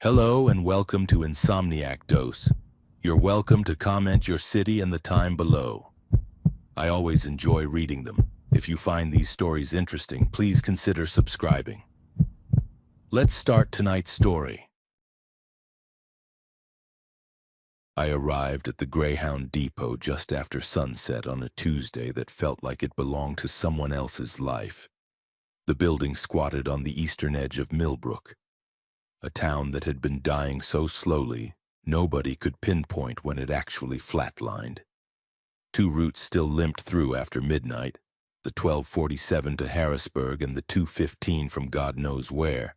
Hello and welcome to Insomniac Dose. You're welcome to comment your city and the time below. I always enjoy reading them. If you find these stories interesting, please consider subscribing. Let's start tonight's story. I arrived at the Greyhound Depot just after sunset on a Tuesday that felt like it belonged to someone else's life. The building squatted on the eastern edge of Millbrook, a town that had been dying so slowly, nobody could pinpoint when it actually flatlined. Two routes still limped through after midnight, the 1247 to Harrisburg and the 215 from God knows where,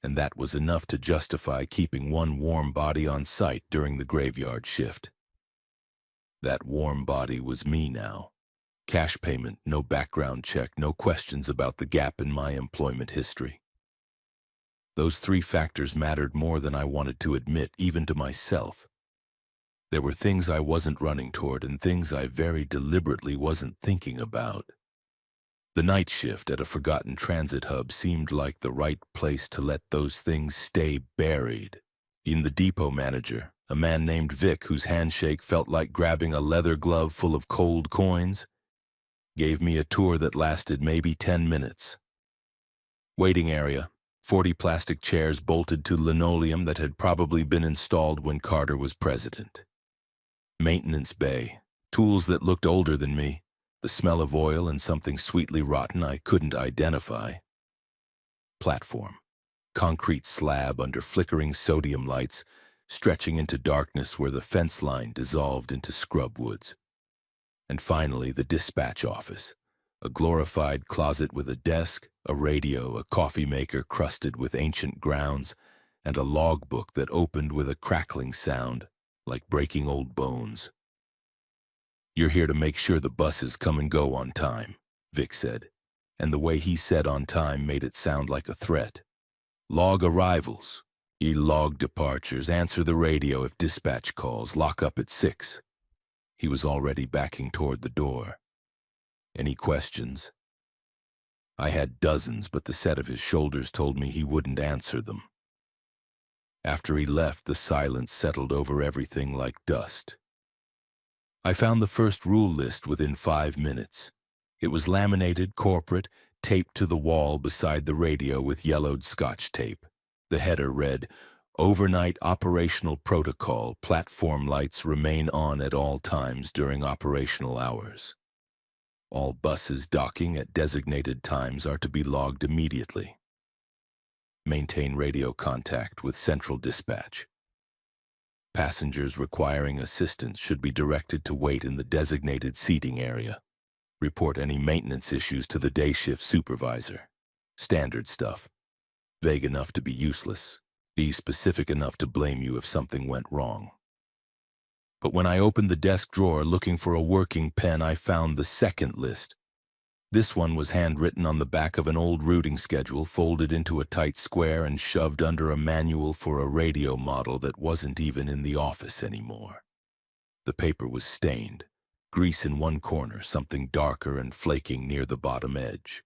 and that was enough to justify keeping one warm body on site during the graveyard shift. That warm body was me now. Cash payment, no background check, no questions about the gap in my employment history. Those three factors mattered more than I wanted to admit, even to myself. There were things I wasn't running toward and things I very deliberately wasn't thinking about. The night shift at a forgotten transit hub seemed like the right place to let those things stay buried. Even the depot manager, a man named Vic, whose handshake felt like grabbing a leather glove full of cold coins, gave me a tour that lasted maybe 10 minutes. Waiting area. 40 plastic chairs bolted to linoleum that had probably been installed when Carter was president. Maintenance bay. Tools that looked older than me. The smell of oil and something sweetly rotten I couldn't identify. Platform. Concrete slab under flickering sodium lights, stretching into darkness where the fence line dissolved into scrub woods. And finally, the dispatch office. A glorified closet with a desk, a radio, a coffee maker crusted with ancient grounds, and a logbook that opened with a crackling sound, like breaking old bones. "You're here to make sure the buses come and go on time," Vic said, and the way he said on time made it sound like a threat. "Log arrivals, log departures, answer the radio if dispatch calls, lock up at 6. He was already backing toward the door. "Any questions?" I had dozens, but the set of his shoulders told me he wouldn't answer them. After he left, the silence settled over everything like dust. I found the first rule list within 5 minutes. It was laminated, corporate, taped to the wall beside the radio with yellowed Scotch tape. The header read, "Overnight operational protocol, platform lights remain on at all times during operational hours. All buses docking at designated times are to be logged immediately. Maintain radio contact with central dispatch. Passengers requiring assistance should be directed to wait in the designated seating area. Report any maintenance issues to the day shift supervisor." Standard stuff. Vague enough to be useless. Be specific enough to blame you if something went wrong. But when I opened the desk drawer looking for a working pen, I found the second list. This one was handwritten on the back of an old routing schedule, folded into a tight square and shoved under a manual for a radio model that wasn't even in the office anymore. The paper was stained, grease in one corner, something darker and flaking near the bottom edge.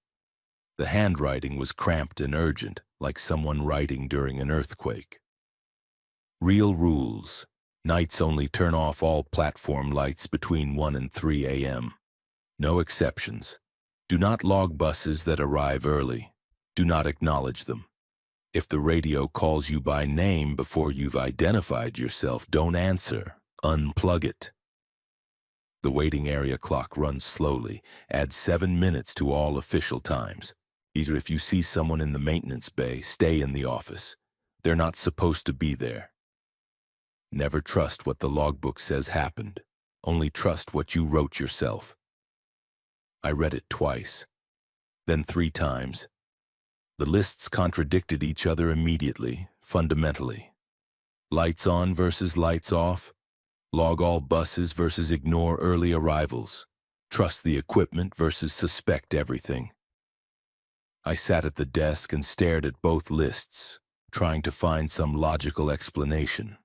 The handwriting was cramped and urgent, like someone writing during an earthquake. "Real rules. Nights only turn off all platform lights between 1 and 3 a.m. No exceptions. Do not log buses that arrive early. Do not acknowledge them. If the radio calls you by name before you've identified yourself, don't answer. Unplug it." The waiting area clock runs slowly. Add 7 minutes to all official times. Either if you see someone in the maintenance bay, stay in the office. They're not supposed to be there. Never trust what the logbook says happened. Only trust what you wrote yourself. I read it twice, then 3 times. The lists contradicted each other immediately, fundamentally. Lights on versus lights off. Log all buses versus ignore early arrivals. Trust the equipment versus suspect everything. I sat at the desk and stared at both lists, trying to find some logical explanation.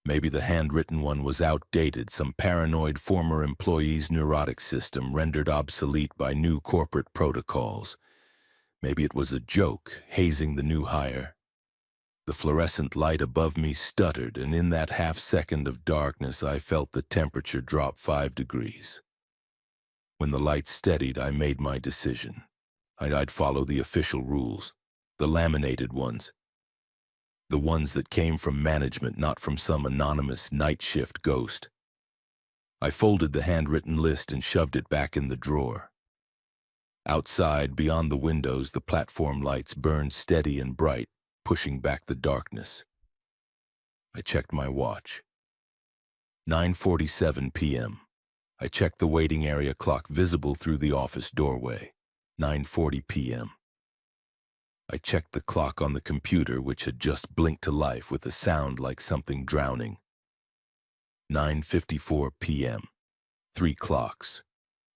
Maybe the handwritten one was outdated, some paranoid former employee's neurotic system rendered obsolete by new corporate protocols. Maybe it was a joke, hazing the new hire. The fluorescent light above me stuttered, and in that half-second of darkness I felt the temperature drop 5 degrees. When the light steadied, I made my decision. I'd follow the official rules, the laminated ones, the ones that came from management, not from some anonymous night shift ghost. I folded the handwritten list and shoved it back in the drawer. Outside, beyond the windows, the platform lights burned steady and bright, pushing back the darkness. I checked my watch. 9:47 p.m. I checked the waiting area clock visible through the office doorway. 9:40 p.m. I checked the clock on the computer, which had just blinked to life with a sound like something drowning. 9:54 p.m. 3 clocks.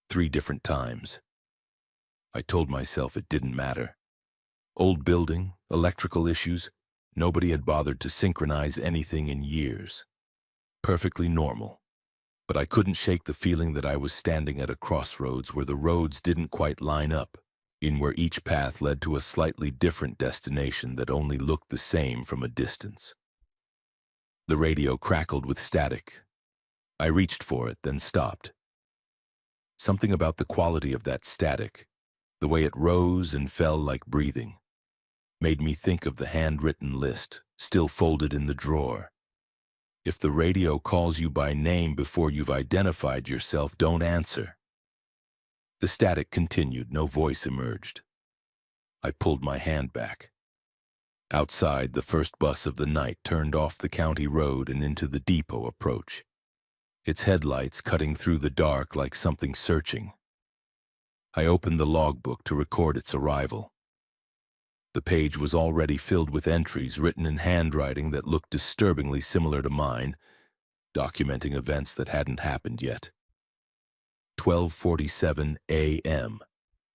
3 different times. I told myself it didn't matter. Old building, electrical issues, nobody had bothered to synchronize anything in years. Perfectly normal. But I couldn't shake the feeling that I was standing at a crossroads where the roads didn't quite line up, in where each path led to a slightly different destination that only looked the same from a distance. The radio crackled with static. I reached for it, then stopped. Something about the quality of that static, the way it rose and fell like breathing, made me think of the handwritten list, still folded in the drawer. If the radio calls you by name before you've identified yourself, don't answer. The static continued, no voice emerged. I pulled my hand back. Outside, the first bus of the night turned off the county road and into the depot approach, its headlights cutting through the dark like something searching. I opened the logbook to record its arrival. The page was already filled with entries written in handwriting that looked disturbingly similar to mine, documenting events that hadn't happened yet. 12:47 a.m.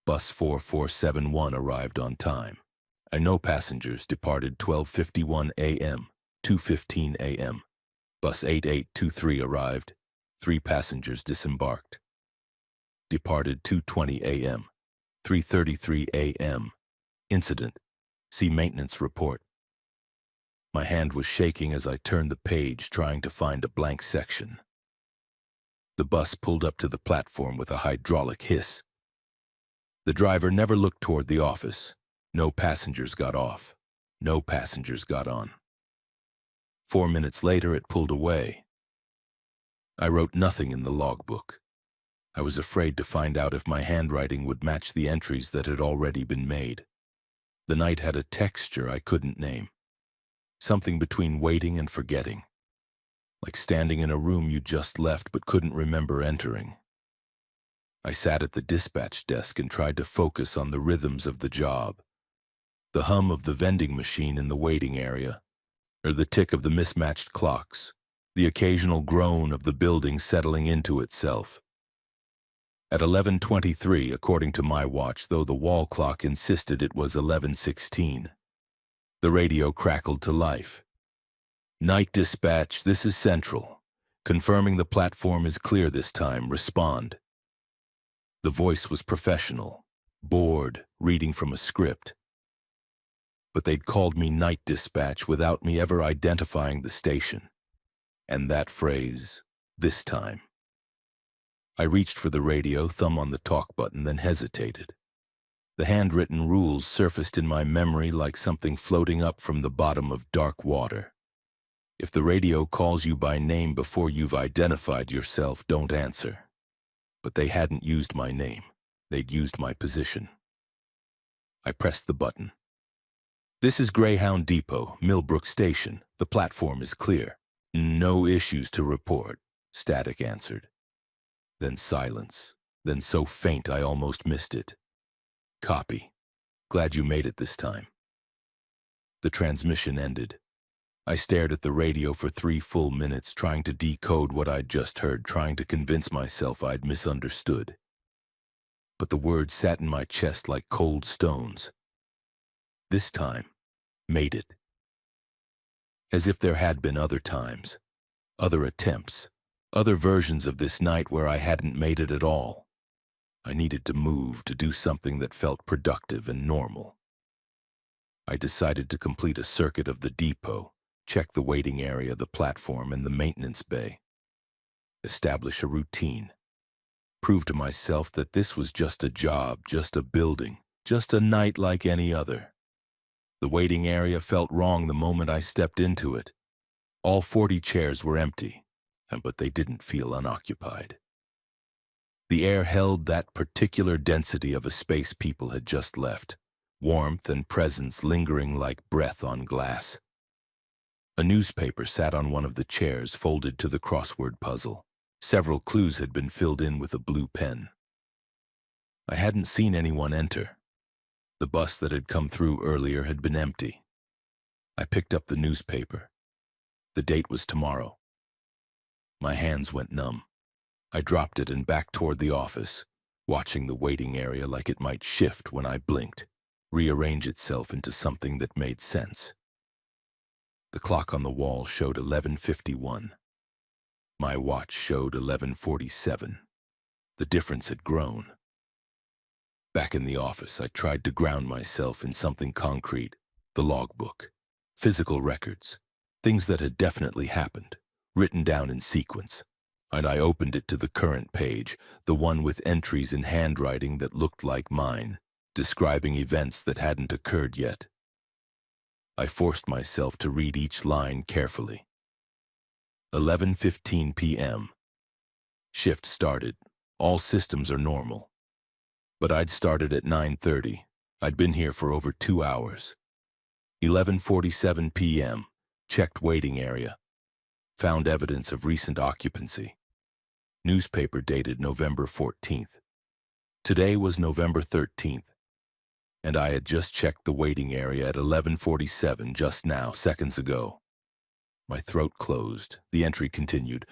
Bus 4471 arrived on time. And no passengers departed. 12:51 a.m., 2:15 a.m. Bus 8823 arrived. 3 passengers disembarked. Departed 2:20 a.m., 3:33 a.m. Incident. See maintenance report. My hand was shaking as I turned the page, trying to find a blank section. The bus pulled up to the platform with a hydraulic hiss. The driver never looked toward the office. No passengers got off. No passengers got on. 4 minutes later, it pulled away. I wrote nothing in the logbook. I was afraid to find out if my handwriting would match the entries that had already been made. The night had a texture I couldn't name. Something between waiting and forgetting. Like standing in a room you just left but couldn't remember entering. I sat at the dispatch desk and tried to focus on the rhythms of the job. The hum of the vending machine in the waiting area, or the tick of the mismatched clocks, the occasional groan of the building settling into itself. At 11:23, according to my watch, though the wall clock insisted it was 11:16, the radio crackled to life. Night dispatch, this is Central. Confirming the platform is clear this time. Respond. The voice was professional, bored, reading from a script. But they'd called me night dispatch without me ever identifying the station. And that phrase, this time. I reached for the radio, thumb on the talk button, then hesitated. The handwritten rules surfaced in my memory like something floating up from the bottom of dark water. If the radio calls you by name before you've identified yourself, don't answer. But they hadn't used my name. They'd used my position. I pressed the button. This is Greyhound Depot, Millbrook Station. The platform is clear. No issues to report, static answered. Then silence, then so faint I almost missed it. Copy. Glad you made it this time. The transmission ended. I stared at the radio for 3 full minutes, trying to decode what I'd just heard, trying to convince myself I'd misunderstood. But the words sat in my chest like cold stones. This time, made it. As if there had been other times, other attempts, other versions of this night where I hadn't made it at all. I needed to move, to do something that felt productive and normal. I decided to complete a circuit of the depot, check the waiting area, the platform, and the maintenance bay. Establish a routine. Prove to myself that this was just a job, just a building, just a night like any other. The waiting area felt wrong the moment I stepped into it. All 40 chairs were empty, but they didn't feel unoccupied. The air held that particular density of a space people had just left, warmth and presence lingering like breath on glass. A newspaper sat on one of the chairs, folded to the crossword puzzle. Several clues had been filled in with a blue pen. I hadn't seen anyone enter. The bus that had come through earlier had been empty. I picked up the newspaper. The date was tomorrow. My hands went numb. I dropped it and backed toward the office, watching the waiting area like it might shift when I blinked, rearrange itself into something that made sense. The clock on the wall showed 11:51. My watch showed 11:47. The difference had grown. Back in the office, I tried to ground myself in something concrete, the logbook, physical records, things that had definitely happened, written down in sequence. And I opened it to the current page, the one with entries in handwriting that looked like mine, describing events that hadn't occurred yet. I forced myself to read each line carefully. 11:15 p.m. Shift started. All systems are normal. But I'd started at 9:30. I'd been here for over 2 hours. 11:47 p.m. Checked waiting area. Found evidence of recent occupancy. Newspaper dated November 14th. Today was November 13th. And I had just checked the waiting area at 11:47 just now, seconds ago. My throat closed. The entry continued.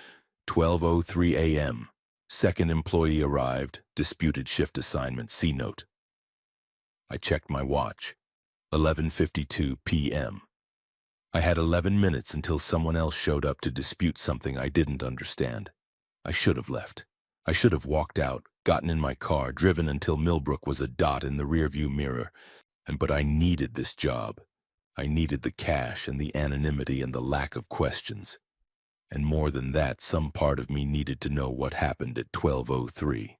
12:03 a.m. Second employee arrived. Disputed shift assignment. C note. I checked my watch. 11:52 p.m. I had 11 minutes until someone else showed up to dispute something I didn't understand. I should have left. I should have walked out, gotten in my car, driven until Millbrook was a dot in the rearview mirror. But I needed this job. I needed the cash and the anonymity and the lack of questions. And more than that, some part of me needed to know what happened at 12:03.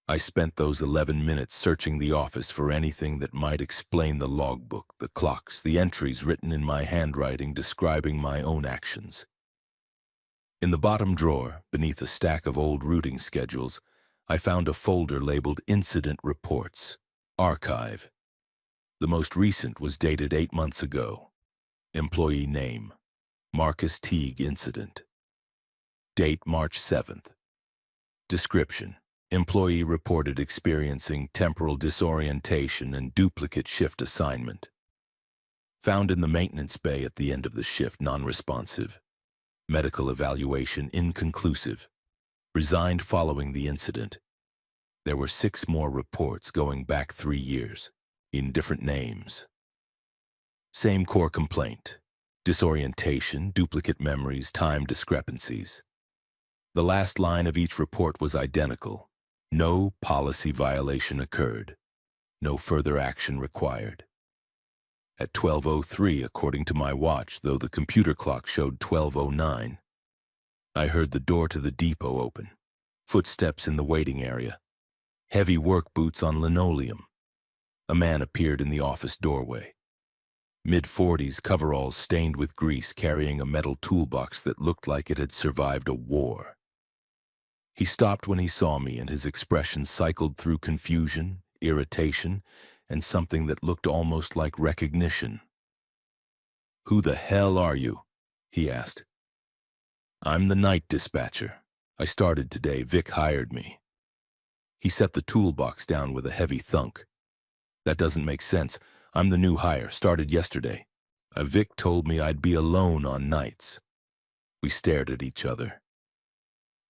I spent those 11 minutes searching the office for anything that might explain the logbook, the clocks, the entries written in my handwriting describing my own actions. In the bottom drawer, beneath a stack of old routing schedules, I found a folder labeled Incident Reports, Archive. The most recent was dated 8 months ago. Employee name, Marcus Teague Incident. Date March 7th. Description, employee reported experiencing temporal disorientation and duplicate shift assignment. Found in the maintenance bay at the end of the shift, non-responsive. Medical evaluation inconclusive. Resigned following the incident. There were 6 more reports going back 3 years, in different names. Same core complaint. Disorientation, duplicate memories, time discrepancies. The last line of each report was identical. No policy violation occurred. No further action required. At 12:03, according to my watch, though the computer clock showed 12:09, I heard the door to the depot open. Footsteps in the waiting area. Heavy work boots on linoleum. A man appeared in the office doorway. Mid-40s, coveralls stained with grease, carrying a metal toolbox that looked like it had survived a war. He stopped when he saw me, and his expression cycled through confusion, irritation, and something that looked almost like recognition. "Who the hell are you?" he asked. "I'm the night dispatcher. I started today. Vic hired me." He set the toolbox down with a heavy thunk. "That doesn't make sense. I'm the new hire, started yesterday. Vic told me I'd be alone on nights." We stared at each other.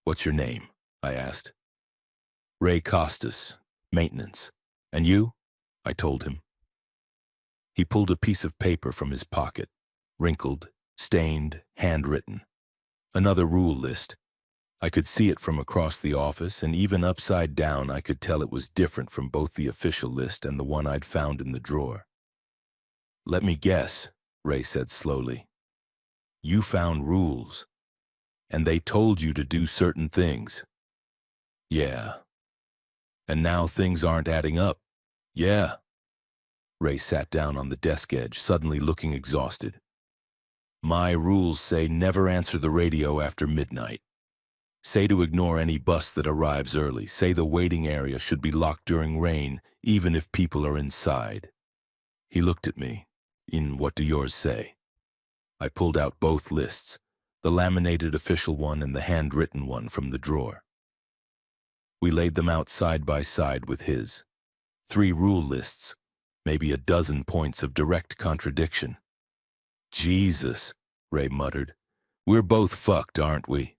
"What's your name?" I asked. "Ray Costas, maintenance. And you?" I told him. He pulled a piece of paper from his pocket, wrinkled, stained, handwritten. Another rule list. I could see it from across the office, and even upside down I could tell it was different from both the official list and the one I'd found in the drawer. Let me guess, Ray said slowly. You found rules, and they told you to do certain things. Yeah. And now things aren't adding up. Yeah. Ray sat down on the desk edge, suddenly looking exhausted. My rules say never answer the radio after midnight. Say to ignore any bus that arrives early. Say the waiting area should be locked during rain, even if people are inside. He looked at me. What do yours say? I pulled out both lists, the laminated official one and the handwritten one from the drawer. We laid them out side by side with his. 3 rule lists, maybe a dozen points of direct contradiction. Jesus, Ray muttered. We're both fucked, aren't we?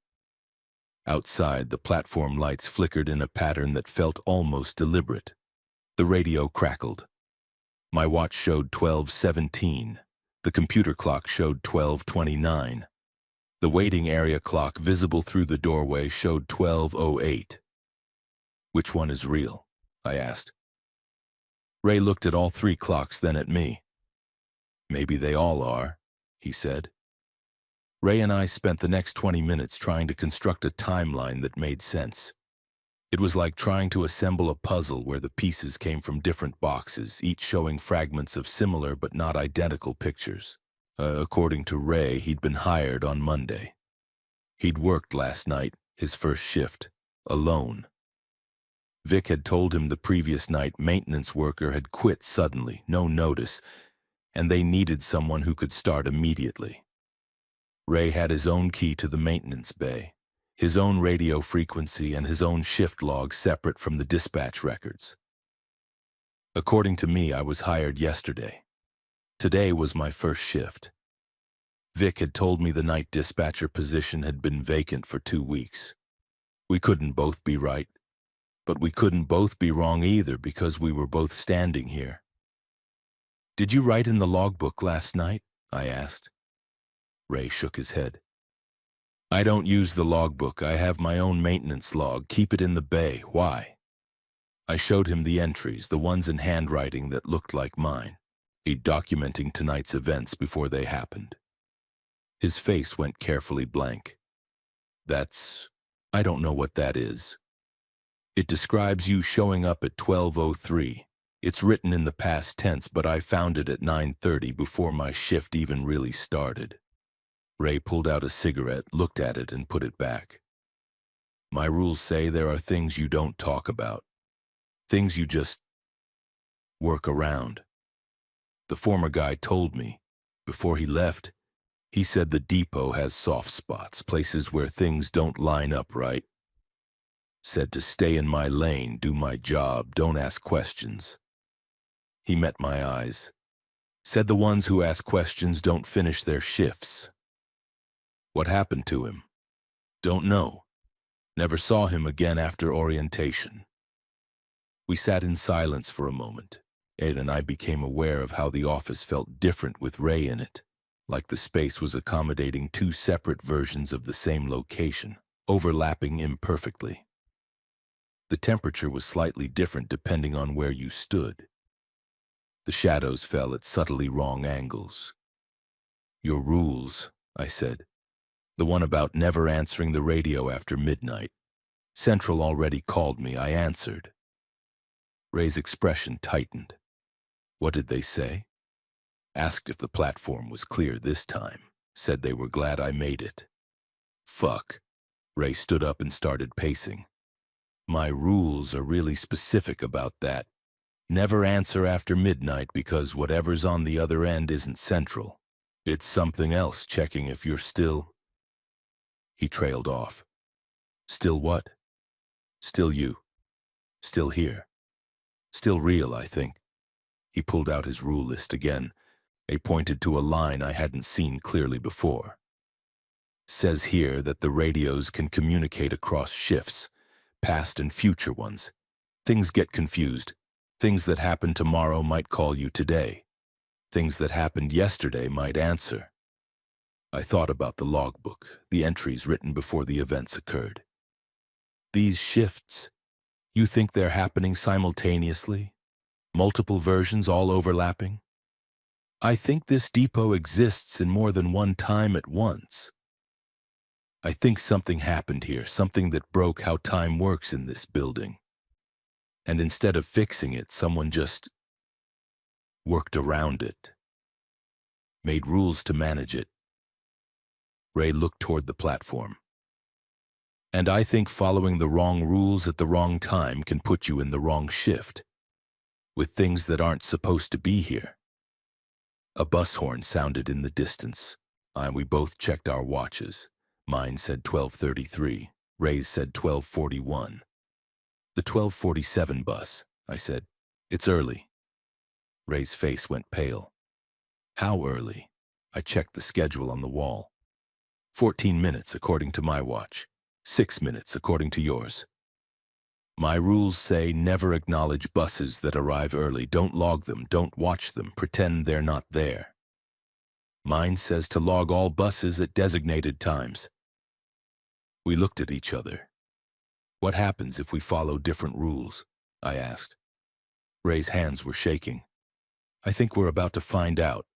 Outside, the platform lights flickered in a pattern that felt almost deliberate. The radio crackled. My watch showed 12:17. The computer clock showed 12:29. The waiting area clock visible through the doorway showed 12:08. Which one is real? I asked. Ray looked at all 3 clocks, then at me. Maybe they all are, he said. Ray and I spent the next 20 minutes trying to construct a timeline that made sense. It was like trying to assemble a puzzle where the pieces came from different boxes, each showing fragments of similar but not identical pictures. According to Ray, he'd been hired on Monday. He'd worked last night, his first shift, alone. Vic had told him the previous night maintenance worker had quit suddenly, no notice, and they needed someone who could start immediately. Ray had his own key to the maintenance bay, his own radio frequency and his own shift log separate from the dispatch records. According to me, I was hired yesterday. Today was my first shift. Vic had told me the night dispatcher position had been vacant for 2 weeks. We couldn't both be right, but we couldn't both be wrong either because we were both standing here. Did you write in the logbook last night? I asked. Ray shook his head. I don't use the logbook. I have my own maintenance log. Keep it in the bay. Why? I showed him the entries, the ones in handwriting that looked like mine, documenting tonight's events before they happened. His face went carefully blank. I don't know what that is. It describes you showing up at 12:03. It's written in the past tense, but I found it at 9:30 before my shift even really started. Ray pulled out a cigarette, looked at it, and put it back. My rules say there are things you don't talk about. Things you just work around. The former guy told me, before he left, he said the depot has soft spots, places where things don't line up right. Said to stay in my lane, do my job, don't ask questions. He met my eyes. Said the ones who ask questions don't finish their shifts. What happened to him? Don't know. Never saw him again after orientation. We sat in silence for a moment. Ed and I became aware of how the office felt different with Ray in it, like the space was accommodating 2 separate versions of the same location, overlapping imperfectly. The temperature was slightly different depending on where you stood. The shadows fell at subtly wrong angles. Your rules, I said. The one about never answering the radio after midnight. Central already called me. I answered. Ray's expression tightened. What did they say? Asked if the platform was clear this time. Said they were glad I made it. Fuck. Ray stood up and started pacing. My rules are really specific about that. Never answer after midnight because whatever's on the other end isn't central. It's something else checking if you're still... He trailed off. Still what? Still you. Still here. Still real, I think. He pulled out his rule list again. He pointed to a line I hadn't seen clearly before. Says here that the radios can communicate across shifts, past and future ones. Things get confused. Things that happen tomorrow might call you today. Things that happened yesterday might answer. I thought about the logbook, the entries written before the events occurred. These shifts, you think they're happening simultaneously? Multiple versions all overlapping? I think this depot exists in more than one time at once. I think something happened here, something that broke how time works in this building. And instead of fixing it, someone just worked around it, made rules to manage it. Ray looked toward the platform. And I think following the wrong rules at the wrong time can put you in the wrong shift, with things that aren't supposed to be here. A bus horn sounded in the distance, and we both checked our watches. Mine said 12:33. Ray's said 12:41. The 12:47 bus, I said. It's early. Ray's face went pale. How early? I checked the schedule on the wall. 14 minutes according to my watch. 6 minutes according to yours. My rules say never acknowledge buses that arrive early. Don't log them, don't watch them, pretend they're not there. Mine says to log all buses at designated times. We looked at each other. What happens if we follow different rules? I asked. Ray's hands were shaking. I think we're about to find out.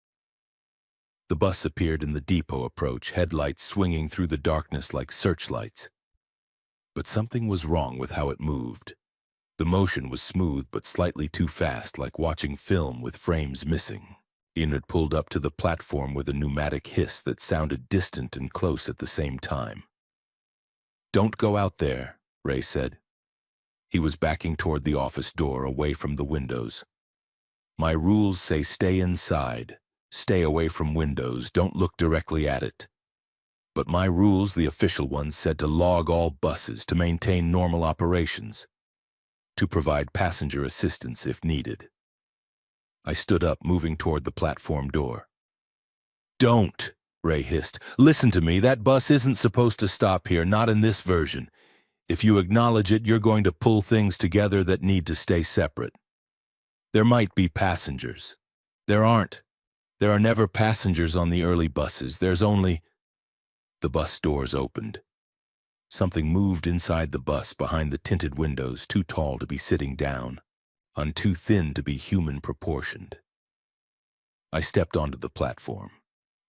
The bus appeared in the depot approach, headlights swinging through the darkness like searchlights. But something was wrong with how it moved. The motion was smooth but slightly too fast, like watching film with frames missing. It pulled up to the platform with a pneumatic hiss that sounded distant and close at the same time. Don't go out there, Ray said. He was backing toward the office door, away from the windows. My rules say stay inside, stay away from windows, don't look directly at it. But my rules, the official ones, said to log all buses, to maintain normal operations, to provide passenger assistance if needed. I stood up, moving toward the platform door. Don't, Ray hissed. Listen to me, that bus isn't supposed to stop here, not in this version. If you acknowledge it, you're going to pull things together that need to stay separate. There might be passengers. There aren't. There are never passengers on the early buses. There's only... The bus doors opened. Something moved inside the bus, behind the tinted windows, too tall to be sitting down, and too thin to be human proportioned. I stepped onto the platform.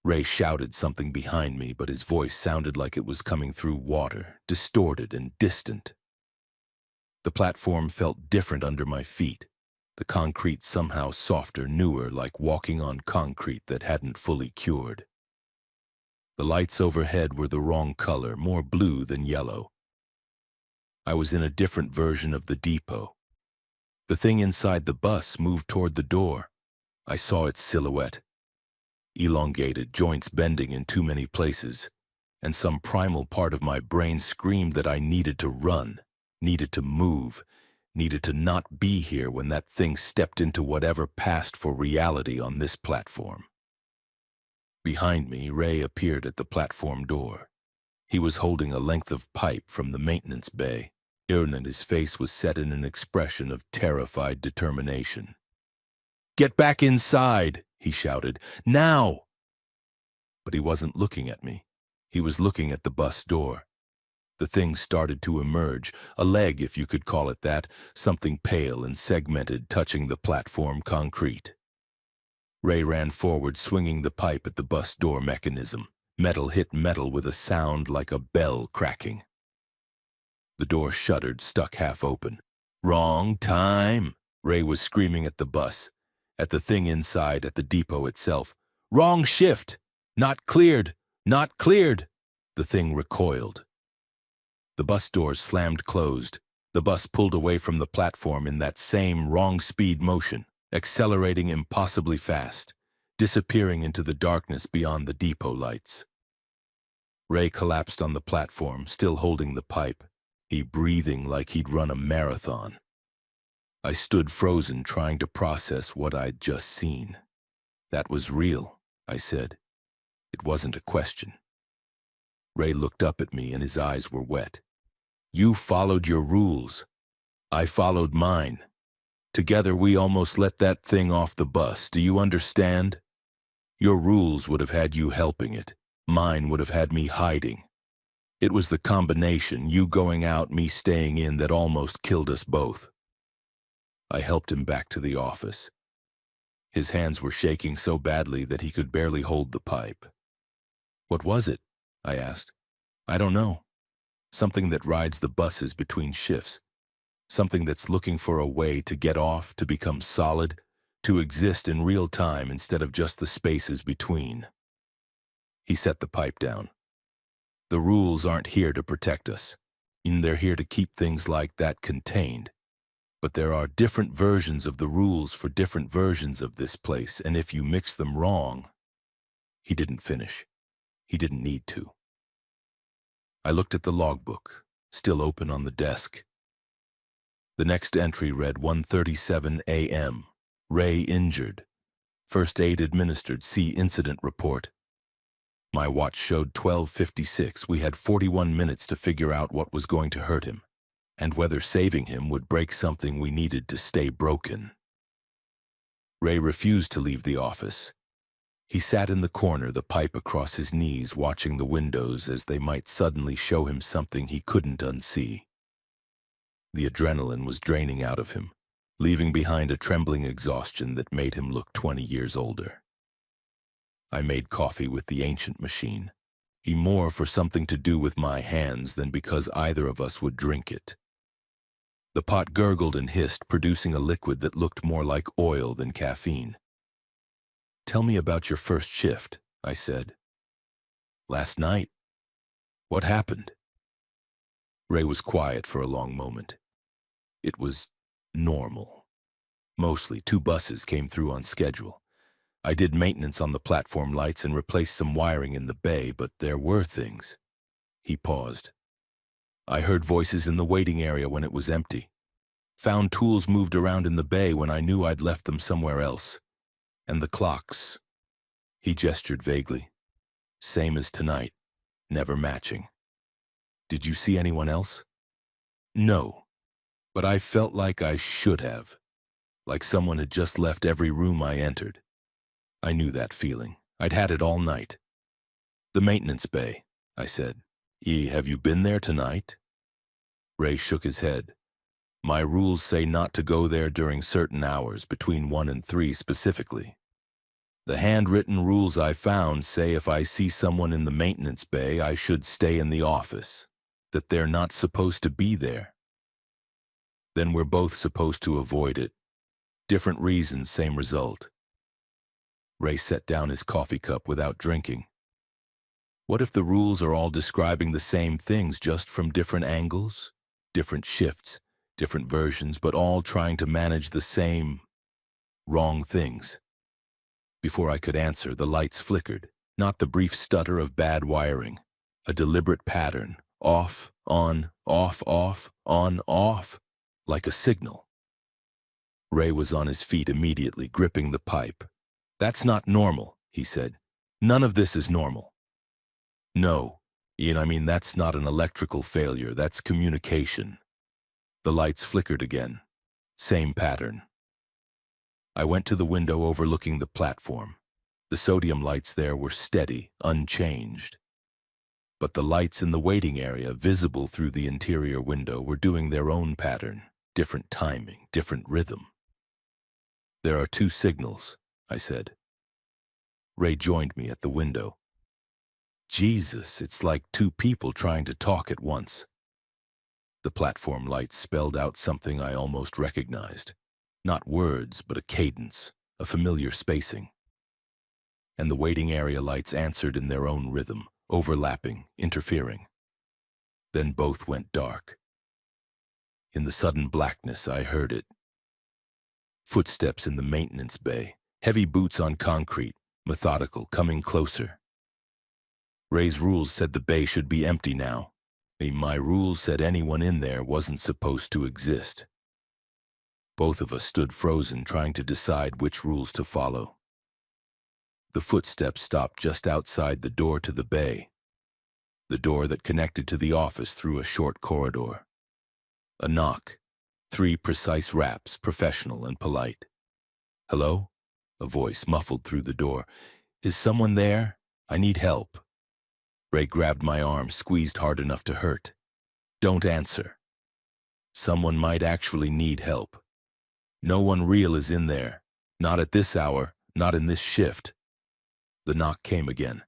Ray shouted something behind me, but his voice sounded like it was coming through water, distorted and distant. The platform felt different under my feet, the concrete somehow softer, newer, like walking on concrete that hadn't fully cured. The lights overhead were the wrong color, more blue than yellow. I was in a different version of the depot. The thing inside the bus moved toward the door. I saw its silhouette. Elongated, joints bending in too many places, and some primal part of my brain screamed that I needed to run, needed to move, needed to not be here when that thing stepped into whatever passed for reality on this platform. Behind me, Ray appeared at the platform door. He was holding a length of pipe from the maintenance bay, and his face was set in an expression of terrified determination. "Get back inside!" he shouted. "Now!" But he wasn't looking at me. He was looking at the bus door. The thing started to emerge, a leg if you could call it that, something pale and segmented touching the platform concrete. Ray ran forward, swinging the pipe at the bus door mechanism. Metal hit metal with a sound like a bell cracking. The door shuddered, stuck half open. "Wrong time!" Ray was screaming at the bus, at the thing inside, at the depot itself. "Wrong shift! Not cleared! Not cleared!" The thing recoiled. The bus doors slammed closed. The bus pulled away from the platform in that same wrong speed motion, accelerating impossibly fast, disappearing into the darkness beyond the depot lights. Ray collapsed on the platform, still holding the pipe, he breathing like he'd run a marathon. I stood frozen, trying to process what I'd just seen. "That was real," I said. It wasn't a question. Ray looked up at me and his eyes were wet. "You followed your rules. I followed mine. Together we almost let that thing off the bus. Do you understand? Your rules would have had you helping it. Mine would have had me hiding. It was the combination, you going out, me staying in, that almost killed us both." I helped him back to the office. His hands were shaking so badly that he could barely hold the pipe. "What was it?" I asked. "I don't know. Something that rides the buses between shifts. Something that's looking for a way to get off, to become solid, to exist in real time instead of just the spaces between." He set the pipe down. "The rules aren't here to protect us. They're here to keep things like that contained. But there are different versions of the rules for different versions of this place, and if you mix them wrong—" He didn't finish. He didn't need to. I looked at the logbook, still open on the desk. The next entry read 1:37 a.m. Ray injured. First aid administered. See incident report. My watch showed 12:56. We had 41 minutes to figure out what was going to hurt him, and whether saving him would break something we needed to stay broken. Ray refused to leave the office. He sat in the corner, the pipe across his knees, watching the windows as they might suddenly show him something he couldn't unsee. The adrenaline was draining out of him, leaving behind a trembling exhaustion that made him look 20 years older. I made coffee with the ancient machine, more for something to do with my hands than because either of us would drink it. The pot gurgled and hissed, producing a liquid that looked more like oil than caffeine. "Tell me about your first shift," I said. "Last night. What happened?" Ray was quiet for a long moment. It was normal. Mostly 2 buses came through on schedule. I did maintenance on the platform lights and replaced some wiring in the bay, but there were things. He paused. I heard voices in the waiting area when it was empty. Found tools moved around in the bay when I knew I'd left them somewhere else. And the clocks. He gestured vaguely. Same as tonight, never matching. Did you see anyone else? No, but I felt like I should have. Like someone had just left every room I entered. I knew that feeling. I'd had it all night. "The maintenance bay," I said. Have you been there tonight?" Ray shook his head. "My rules say not to go there during certain hours, between 1 and 3 specifically. The handwritten rules I found say if I see someone in the maintenance bay, I should stay in the office, that they're not supposed to be there. Then we're both supposed to avoid it. Different reasons, same result." Ray set down his coffee cup without drinking. "What if the rules are all describing the same things, just from different angles? Different shifts, different versions, but all trying to manage the same wrong things?" Before I could answer, the lights flickered, not the brief stutter of bad wiring, a deliberate pattern, off, on, off, on, off, like a signal. Ray was on his feet immediately, gripping the pipe. "That's not normal," he said. "None of this is normal." "No, Ian, I mean that's not an electrical failure, that's communication." The lights flickered again. Same pattern. I went to the window overlooking the platform. The sodium lights there were steady, unchanged. But the lights in the waiting area, visible through the interior window, were doing their own pattern, different timing, different rhythm. "There are 2 signals," I said. Ray joined me at the window. "Jesus, it's like 2 people trying to talk at once." The platform lights spelled out something I almost recognized. Not words, but a cadence, a familiar spacing. And the waiting area lights answered in their own rhythm, overlapping, interfering. Then both went dark. In the sudden blackness, I heard it. Footsteps in the maintenance bay, heavy boots on concrete, methodical, coming closer. Ray's rules said the bay should be empty now. My rules said anyone in there wasn't supposed to exist. Both of us stood frozen, trying to decide which rules to follow. The footsteps stopped just outside the door to the bay, the door that connected to the office through a short corridor. A knock, 3 precise raps, professional and polite. "Hello?" A voice muffled through the door. "Is someone there? I need help." Ray grabbed my arm, squeezed hard enough to hurt. "Don't answer. Someone might actually need help. No one real is in there. Not at this hour, not in this shift. The knock came again.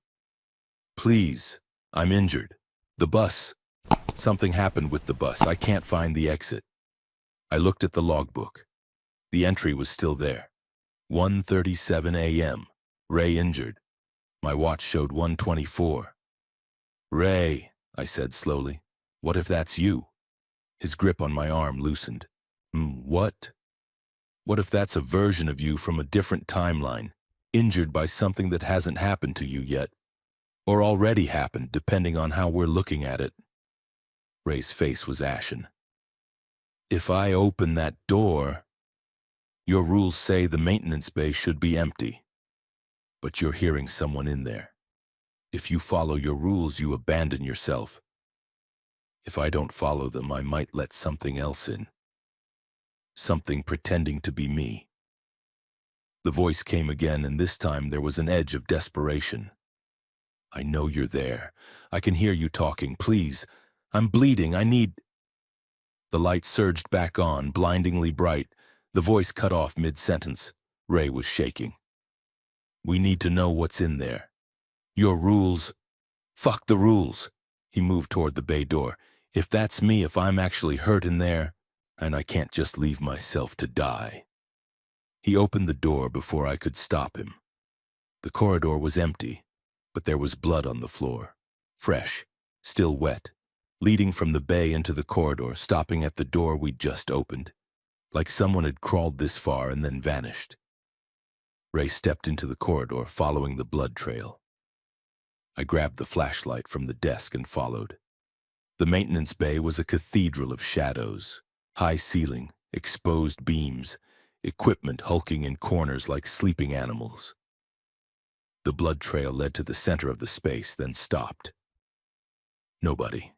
Please, I'm injured. The bus. Something happened with the bus. I can't find the exit. I looked at the logbook. The entry was still there. 1:37 a.m. Ray injured. My watch showed 1:24. Ray, I said slowly, what if that's you? His grip on my arm loosened. What? What if that's a version of you from a different timeline, injured by something that hasn't happened to you yet, or already happened, depending on how we're looking at it? Ray's face was ashen. If I open that door, your rules say the maintenance bay should be empty, but you're hearing someone in there. If you follow your rules, you abandon yourself. If I don't follow them, I might let something else in. Something pretending to be me. The voice came again, and this time there was an edge of desperation. I know you're there. I can hear you talking. Please, I'm bleeding. I need... The light surged back on, blindingly bright. The voice cut off mid-sentence. Ray was shaking. We need to know what's in there. Your rules... Fuck the rules. He moved toward the bay door. If that's me, if I'm actually hurt in there, and I can't just leave myself to die. He opened the door before I could stop him. The corridor was empty, but there was blood on the floor. Fresh, still wet, leading from the bay into the corridor, stopping at the door we'd just opened, like someone had crawled this far and then vanished. Ray stepped into the corridor, following the blood trail. I grabbed the flashlight from the desk and followed. The maintenance bay was a cathedral of shadows, high ceiling, exposed beams, equipment hulking in corners like sleeping animals. The blood trail led to the center of the space, then stopped. Nobody.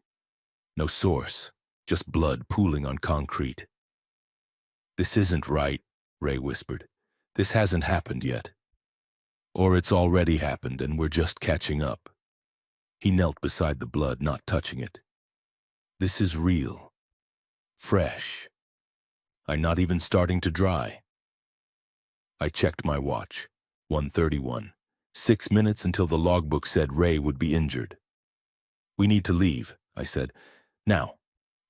No source, just blood pooling on concrete. This isn't right, Ray whispered. This hasn't happened yet. Or it's already happened and we're just catching up. He knelt beside the blood, not touching it. This is real. Fresh. I'm not even starting to dry. I checked my watch. 1:31. 6 minutes until the logbook said Ray would be injured. We need to leave, I said. Now,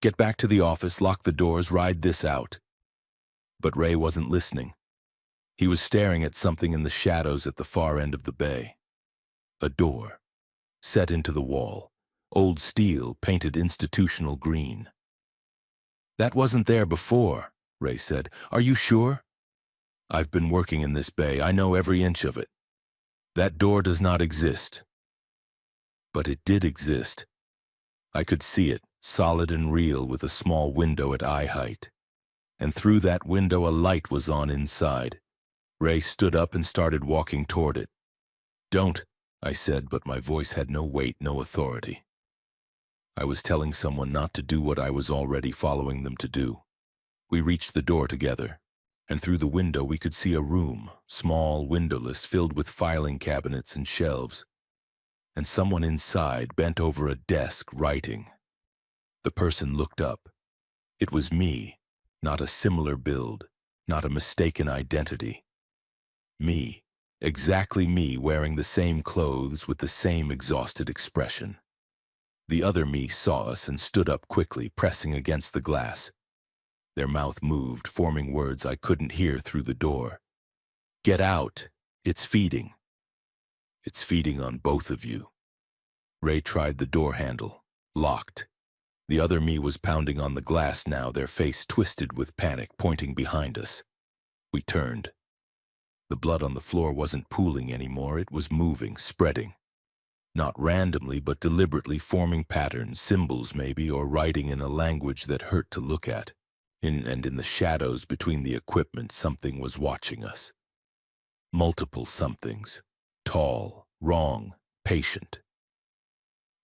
get back to the office, lock the doors, ride this out. But Ray wasn't listening. He was staring at something in the shadows at the far end of the bay. A door, set into the wall, old steel, painted institutional green. That wasn't there before, Ray said. Are you sure? I've been working in this bay. I know every inch of it. That door does not exist. But it did exist. I could see it, solid and real, with a small window at eye height. And through that window a light was on inside. Ray stood up and started walking toward it. Don't, I said, but my voice had no weight, no authority. I was telling someone not to do what I was already following them to do. We reached the door together, and through the window we could see a room, small, windowless, filled with filing cabinets and shelves. And someone inside bent over a desk, writing. The person looked up. It was me, not a similar build, not a mistaken identity. Me, exactly me, wearing the same clothes with the same exhausted expression. The other me saw us and stood up quickly, pressing against the glass. Their mouth moved, forming words I couldn't hear through the door. Get out. It's feeding. It's feeding on both of you. Ray tried the door handle. Locked. The other me was pounding on the glass now, their face twisted with panic, pointing behind us. We turned. The blood on the floor wasn't pooling anymore. It was moving, spreading. Not randomly, but deliberately, forming patterns, symbols maybe, or writing in a language that hurt to look at. And in the shadows between the equipment, something was watching us. Multiple somethings. Tall, wrong, patient.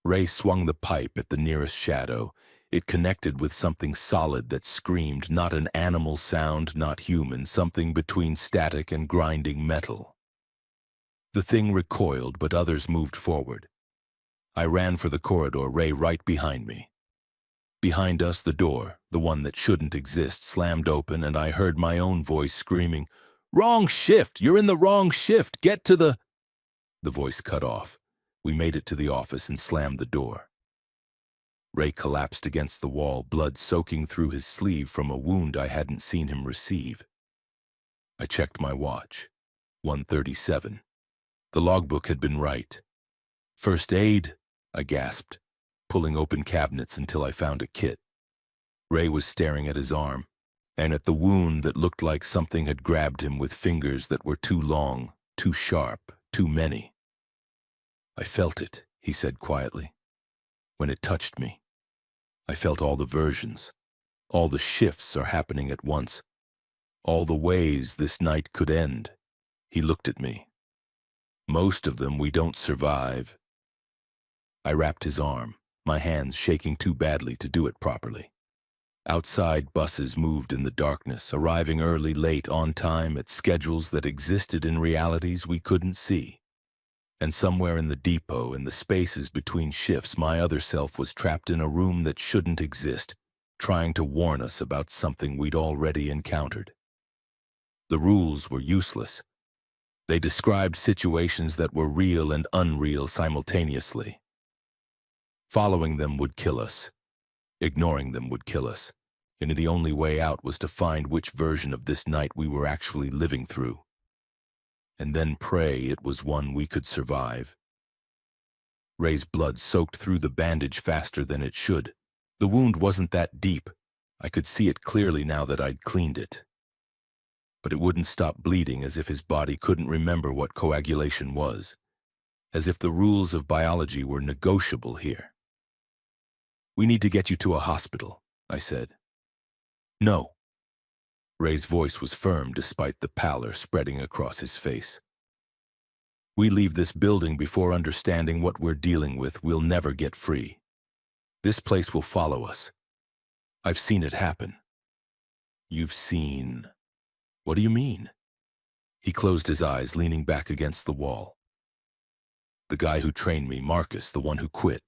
Ray swung the pipe at the nearest shadow. It connected with something solid that screamed, not an animal sound, not human, something between static and grinding metal. The thing recoiled, but others moved forward. I ran for the corridor, Ray right behind me. Behind us, the door, the one that shouldn't exist, slammed open, and I heard my own voice screaming, Wrong shift! You're in the wrong shift! Get to the... The voice cut off. We made it to the office and slammed the door. Ray collapsed against the wall, blood soaking through his sleeve from a wound I hadn't seen him receive. I checked my watch. 1:37. The logbook had been right. First aid, I gasped, pulling open cabinets until I found a kit. Ray was staring at his arm, and at the wound that looked like something had grabbed him with fingers that were too long, too sharp, too many. I felt it, he said quietly. When it touched me, I felt all the versions. All the shifts are happening at once. All the ways this night could end. He looked at me. Most of them we don't survive. I wrapped his arm, my hands shaking too badly to do it properly. Outside, buses moved in the darkness, arriving early, late, on time, at schedules that existed in realities we couldn't see. And somewhere in the depot, in the spaces between shifts, my other self was trapped in a room that shouldn't exist, trying to warn us about something we'd already encountered. The rules were useless. They described situations that were real and unreal simultaneously. Following them would kill us. Ignoring them would kill us. And the only way out was to find which version of this night we were actually living through. And then pray it was one we could survive. Ray's blood soaked through the bandage faster than it should. The wound wasn't that deep. I could see it clearly now that I'd cleaned it. But it wouldn't stop bleeding, as if his body couldn't remember what coagulation was. As if the rules of biology were negotiable here. "We need to get you to a hospital," I said. "No." Ray's voice was firm despite the pallor spreading across his face. "We leave this building before understanding what we're dealing with, we'll never get free. This place will follow us. I've seen it happen." "You've seen... What do you mean?" He closed his eyes, leaning back against the wall. "The guy who trained me, Marcus, the one who quit.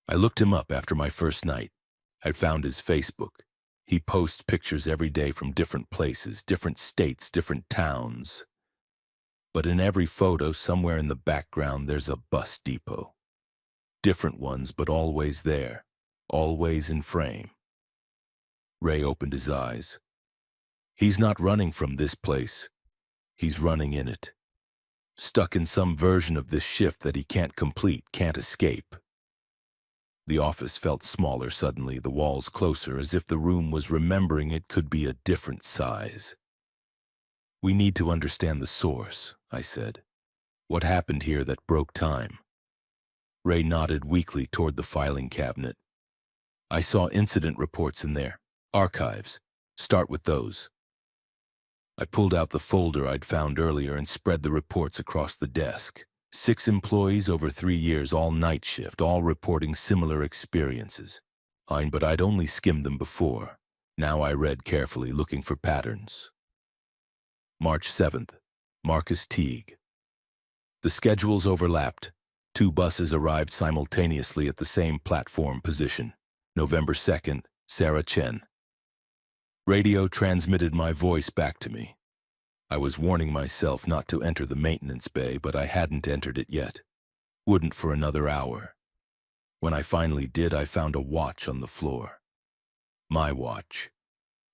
I looked him up after my first night. I found his Facebook. He posts pictures every day from different places, different states, different towns. But in every photo, somewhere in the background, there's a bus depot. Different ones, but always there, always in frame." Ray opened his eyes. "He's not running from this place. He's running in it. Stuck in some version of this shift that he can't complete, can't escape." The office felt smaller suddenly, the walls closer, as if the room was remembering it could be a different size. "We need to understand the source," I said. "What happened here that broke time?" Ray nodded weakly toward the filing cabinet. "I saw incident reports in there. Archives. Start with those." I pulled out the folder I'd found earlier and spread the reports across the desk. 6 employees over 3 years, all night shift, all reporting similar experiences. Fine, but I'd only skimmed them before. Now I read carefully, looking for patterns. March 7th, Marcus Teague. The schedules overlapped. 2 buses arrived simultaneously at the same platform position. November 2nd, Sarah Chen. Radio transmitted my voice back to me. I was warning myself not to enter the maintenance bay, but I hadn't entered it yet. Wouldn't for another hour. When I finally did, I found a watch on the floor. My watch.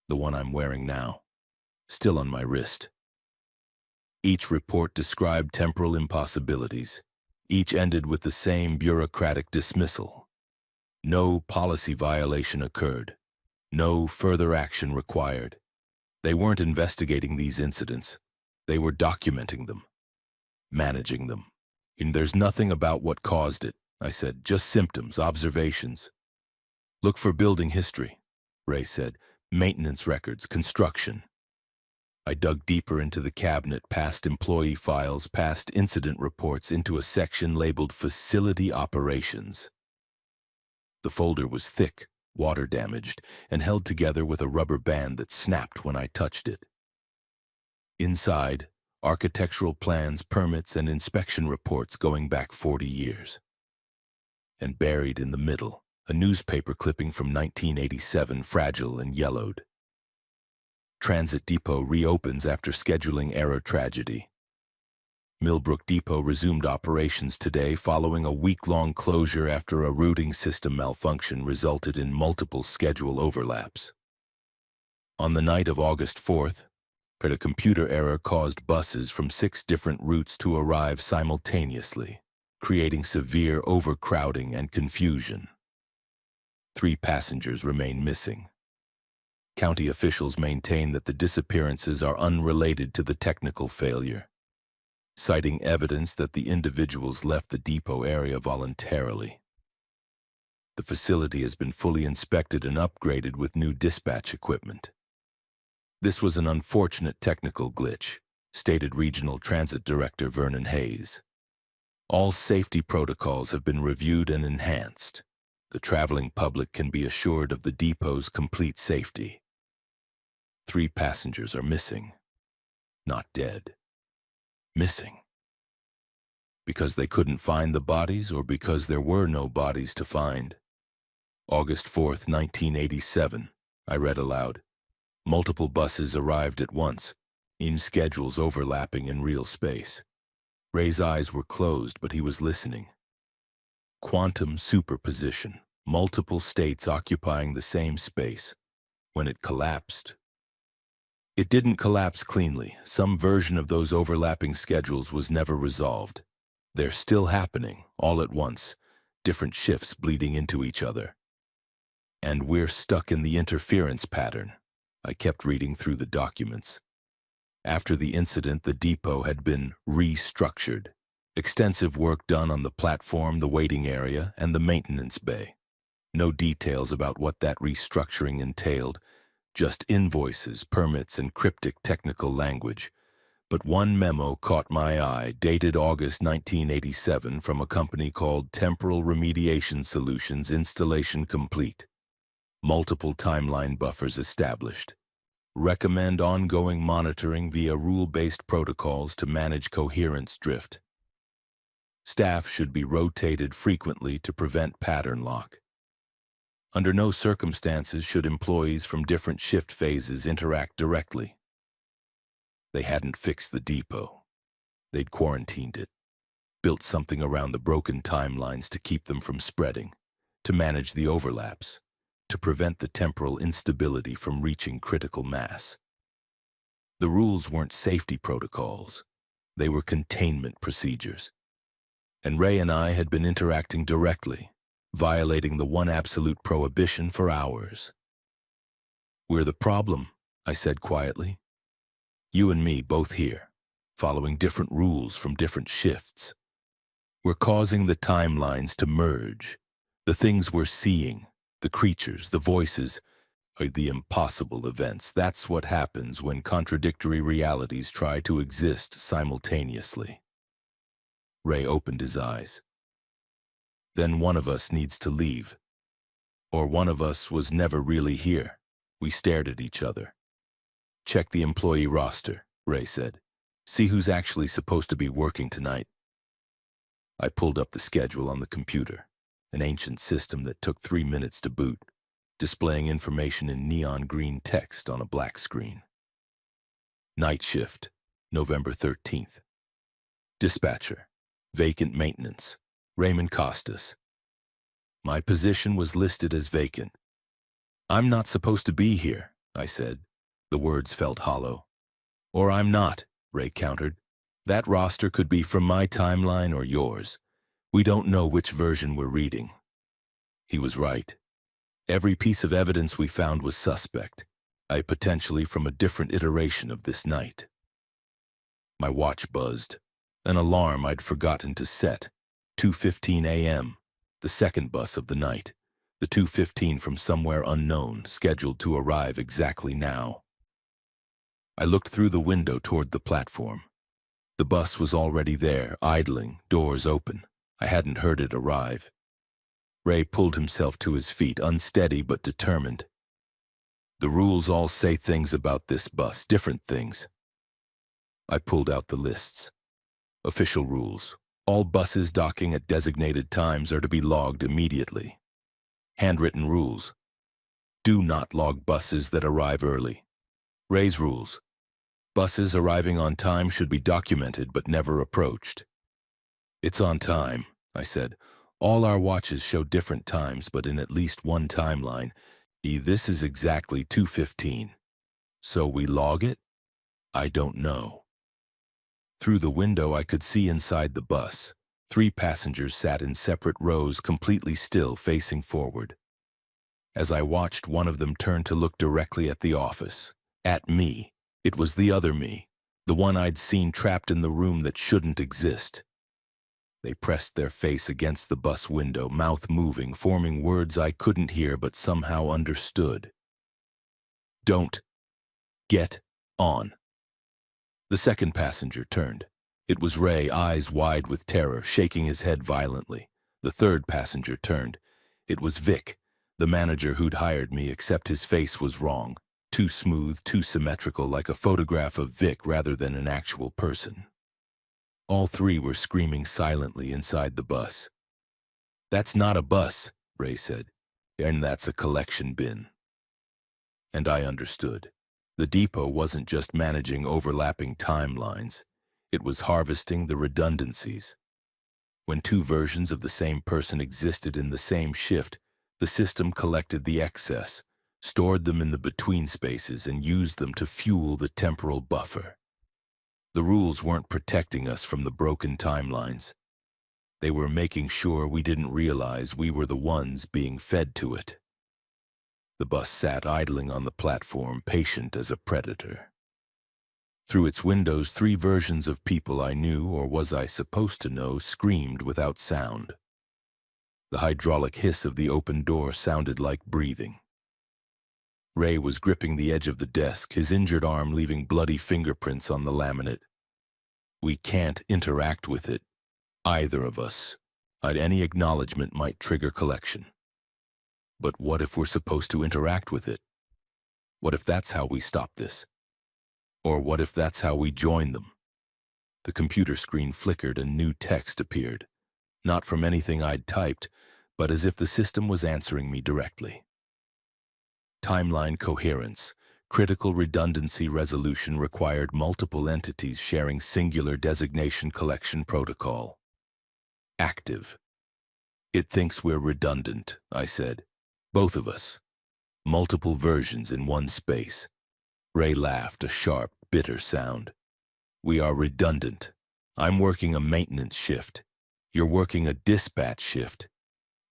The one I'm wearing now. Still on my wrist. Each report described temporal impossibilities. Each ended with the same bureaucratic dismissal. No policy violation occurred. No further action required. They weren't investigating these incidents. They were documenting them. Managing them. And there's nothing about what caused it, I said. Just symptoms, observations. Look for building history, Ray said. Maintenance records, construction. I dug deeper into the cabinet, past employee files, past incident reports, into a section labeled Facility Operations. The folder was thick, water-damaged, and held together with a rubber band that snapped when I touched it. Inside, architectural plans, permits, and inspection reports going back 40 years. And buried in the middle, a newspaper clipping from 1987, fragile and yellowed. Transit Depot reopens after scheduling error tragedy. Millbrook Depot resumed operations today following a week-long closure after a routing system malfunction resulted in multiple schedule overlaps. On the night of August 4th, a computer error caused buses from 6 different routes to arrive simultaneously, creating severe overcrowding and confusion. 3 passengers remain missing. County officials maintain that the disappearances are unrelated to the technical failure, citing evidence that the individuals left the depot area voluntarily. The facility has been fully inspected and upgraded with new dispatch equipment. This was an unfortunate technical glitch, stated Regional Transit Director Vernon Hayes. All safety protocols have been reviewed and enhanced. The traveling public can be assured of the depot's complete safety. 3 passengers are missing, not dead. Missing. Because they couldn't find the bodies or because there were no bodies to find? August 4th, 1987, I read aloud. Multiple buses arrived at once, in schedules overlapping in real space. Ray's eyes were closed, but he was listening. Quantum superposition, multiple states occupying the same space. When it collapsed, it didn't collapse cleanly. Some version of those overlapping schedules was never resolved. They're still happening, all at once, different shifts bleeding into each other. And we're stuck in the interference pattern. I kept reading through the documents. After the incident, the depot had been restructured. Extensive work done on the platform, the waiting area, and the maintenance bay. No details about what that restructuring entailed, just invoices, permits, and cryptic technical language. But one memo caught my eye, dated August 1987, from a company called Temporal Remediation Solutions, installation complete. Multiple timeline buffers established. Recommend ongoing monitoring via rule-based protocols to manage coherence drift. Staff should be rotated frequently to prevent pattern lock. Under no circumstances should employees from different shift phases interact directly. They hadn't fixed the depot. They'd quarantined it, built something around the broken timelines to keep them from spreading, to manage the overlaps, to prevent the temporal instability from reaching critical mass. The rules weren't safety protocols. They were containment procedures. And Ray and I had been interacting directly, violating the one absolute prohibition for hours. "We're the problem," I said quietly. "You and me both here, following different rules from different shifts. We're causing the timelines to merge. The things we're seeing, the creatures, the voices, are the impossible events. That's what happens when contradictory realities try to exist simultaneously." Ray opened his eyes. "Then one of us needs to leave. Or one of us was never really here." We stared at each other. "Check the employee roster," Ray said. "See who's actually supposed to be working tonight." I pulled up the schedule on the computer, an ancient system that took 3 minutes to boot, displaying information in neon green text on a black screen. Night shift, November 13th. Dispatcher, vacant maintenance, Raymond Costas. My position was listed as vacant. "I'm not supposed to be here," I said. The words felt hollow. "Or I'm not," Ray countered. "That roster could be from my timeline or yours. We don't know which version we're reading." He was right. Every piece of evidence we found was suspect, potentially from a different iteration of this night. My watch buzzed. An alarm I'd forgotten to set. 2:15 a.m., the second bus of the night. The 2:15 from somewhere unknown, scheduled to arrive exactly now. I looked through the window toward the platform. The bus was already there, idling, doors open. I hadn't heard it arrive. Ray pulled himself to his feet, unsteady but determined. "The rules all say things about this bus, different things." I pulled out the lists. Official rules. All buses docking at designated times are to be logged immediately. Handwritten rules. Do not log buses that arrive early. Ray's rules. Buses arriving on time should be documented but never approached. It's on time, I said. All our watches show different times, but in at least one timeline. This is exactly 2:15. So we log it? I don't know. Through the window I could see inside the bus. 3 passengers sat in separate rows, completely still, facing forward. As I watched, one of them turned to look directly at the office. At me. It was the other me, the one I'd seen trapped in the room that shouldn't exist. They pressed their face against the bus window, mouth moving, forming words I couldn't hear but somehow understood. Don't get on. The second passenger turned. It was Ray, eyes wide with terror, shaking his head violently. The third passenger turned. It was Vic, the manager who'd hired me, except his face was wrong. Too smooth, too symmetrical, like a photograph of Vic rather than an actual person. All 3 were screaming silently inside the bus. That's not a bus, Ray said, and that's a collection bin. And I understood. The depot wasn't just managing overlapping timelines. It was harvesting the redundancies. When 2 versions of the same person existed in the same shift, the system collected the excess, stored them in the between spaces, and used them to fuel the temporal buffer. The rules weren't protecting us from the broken timelines. They were making sure we didn't realize we were the ones being fed to it. The bus sat idling on the platform, patient as a predator. Through its windows, 3 versions of people I knew, or was I supposed to know, screamed without sound. The hydraulic hiss of the open door sounded like breathing. Ray was gripping the edge of the desk, his injured arm leaving bloody fingerprints on the laminate. We can't interact with it, either of us. Any acknowledgement might trigger collection. But what if we're supposed to interact with it? What if that's how we stop this? Or what if that's how we join them? The computer screen flickered and new text appeared. Not from anything I'd typed, but as if the system was answering me directly. Timeline coherence. Critical redundancy resolution required multiple entities sharing singular designation collection protocol. Active. It thinks we're redundant, I said. Both of us. Multiple versions in one space. Ray laughed, a sharp, bitter sound. We are redundant. I'm working a maintenance shift. You're working a dispatch shift.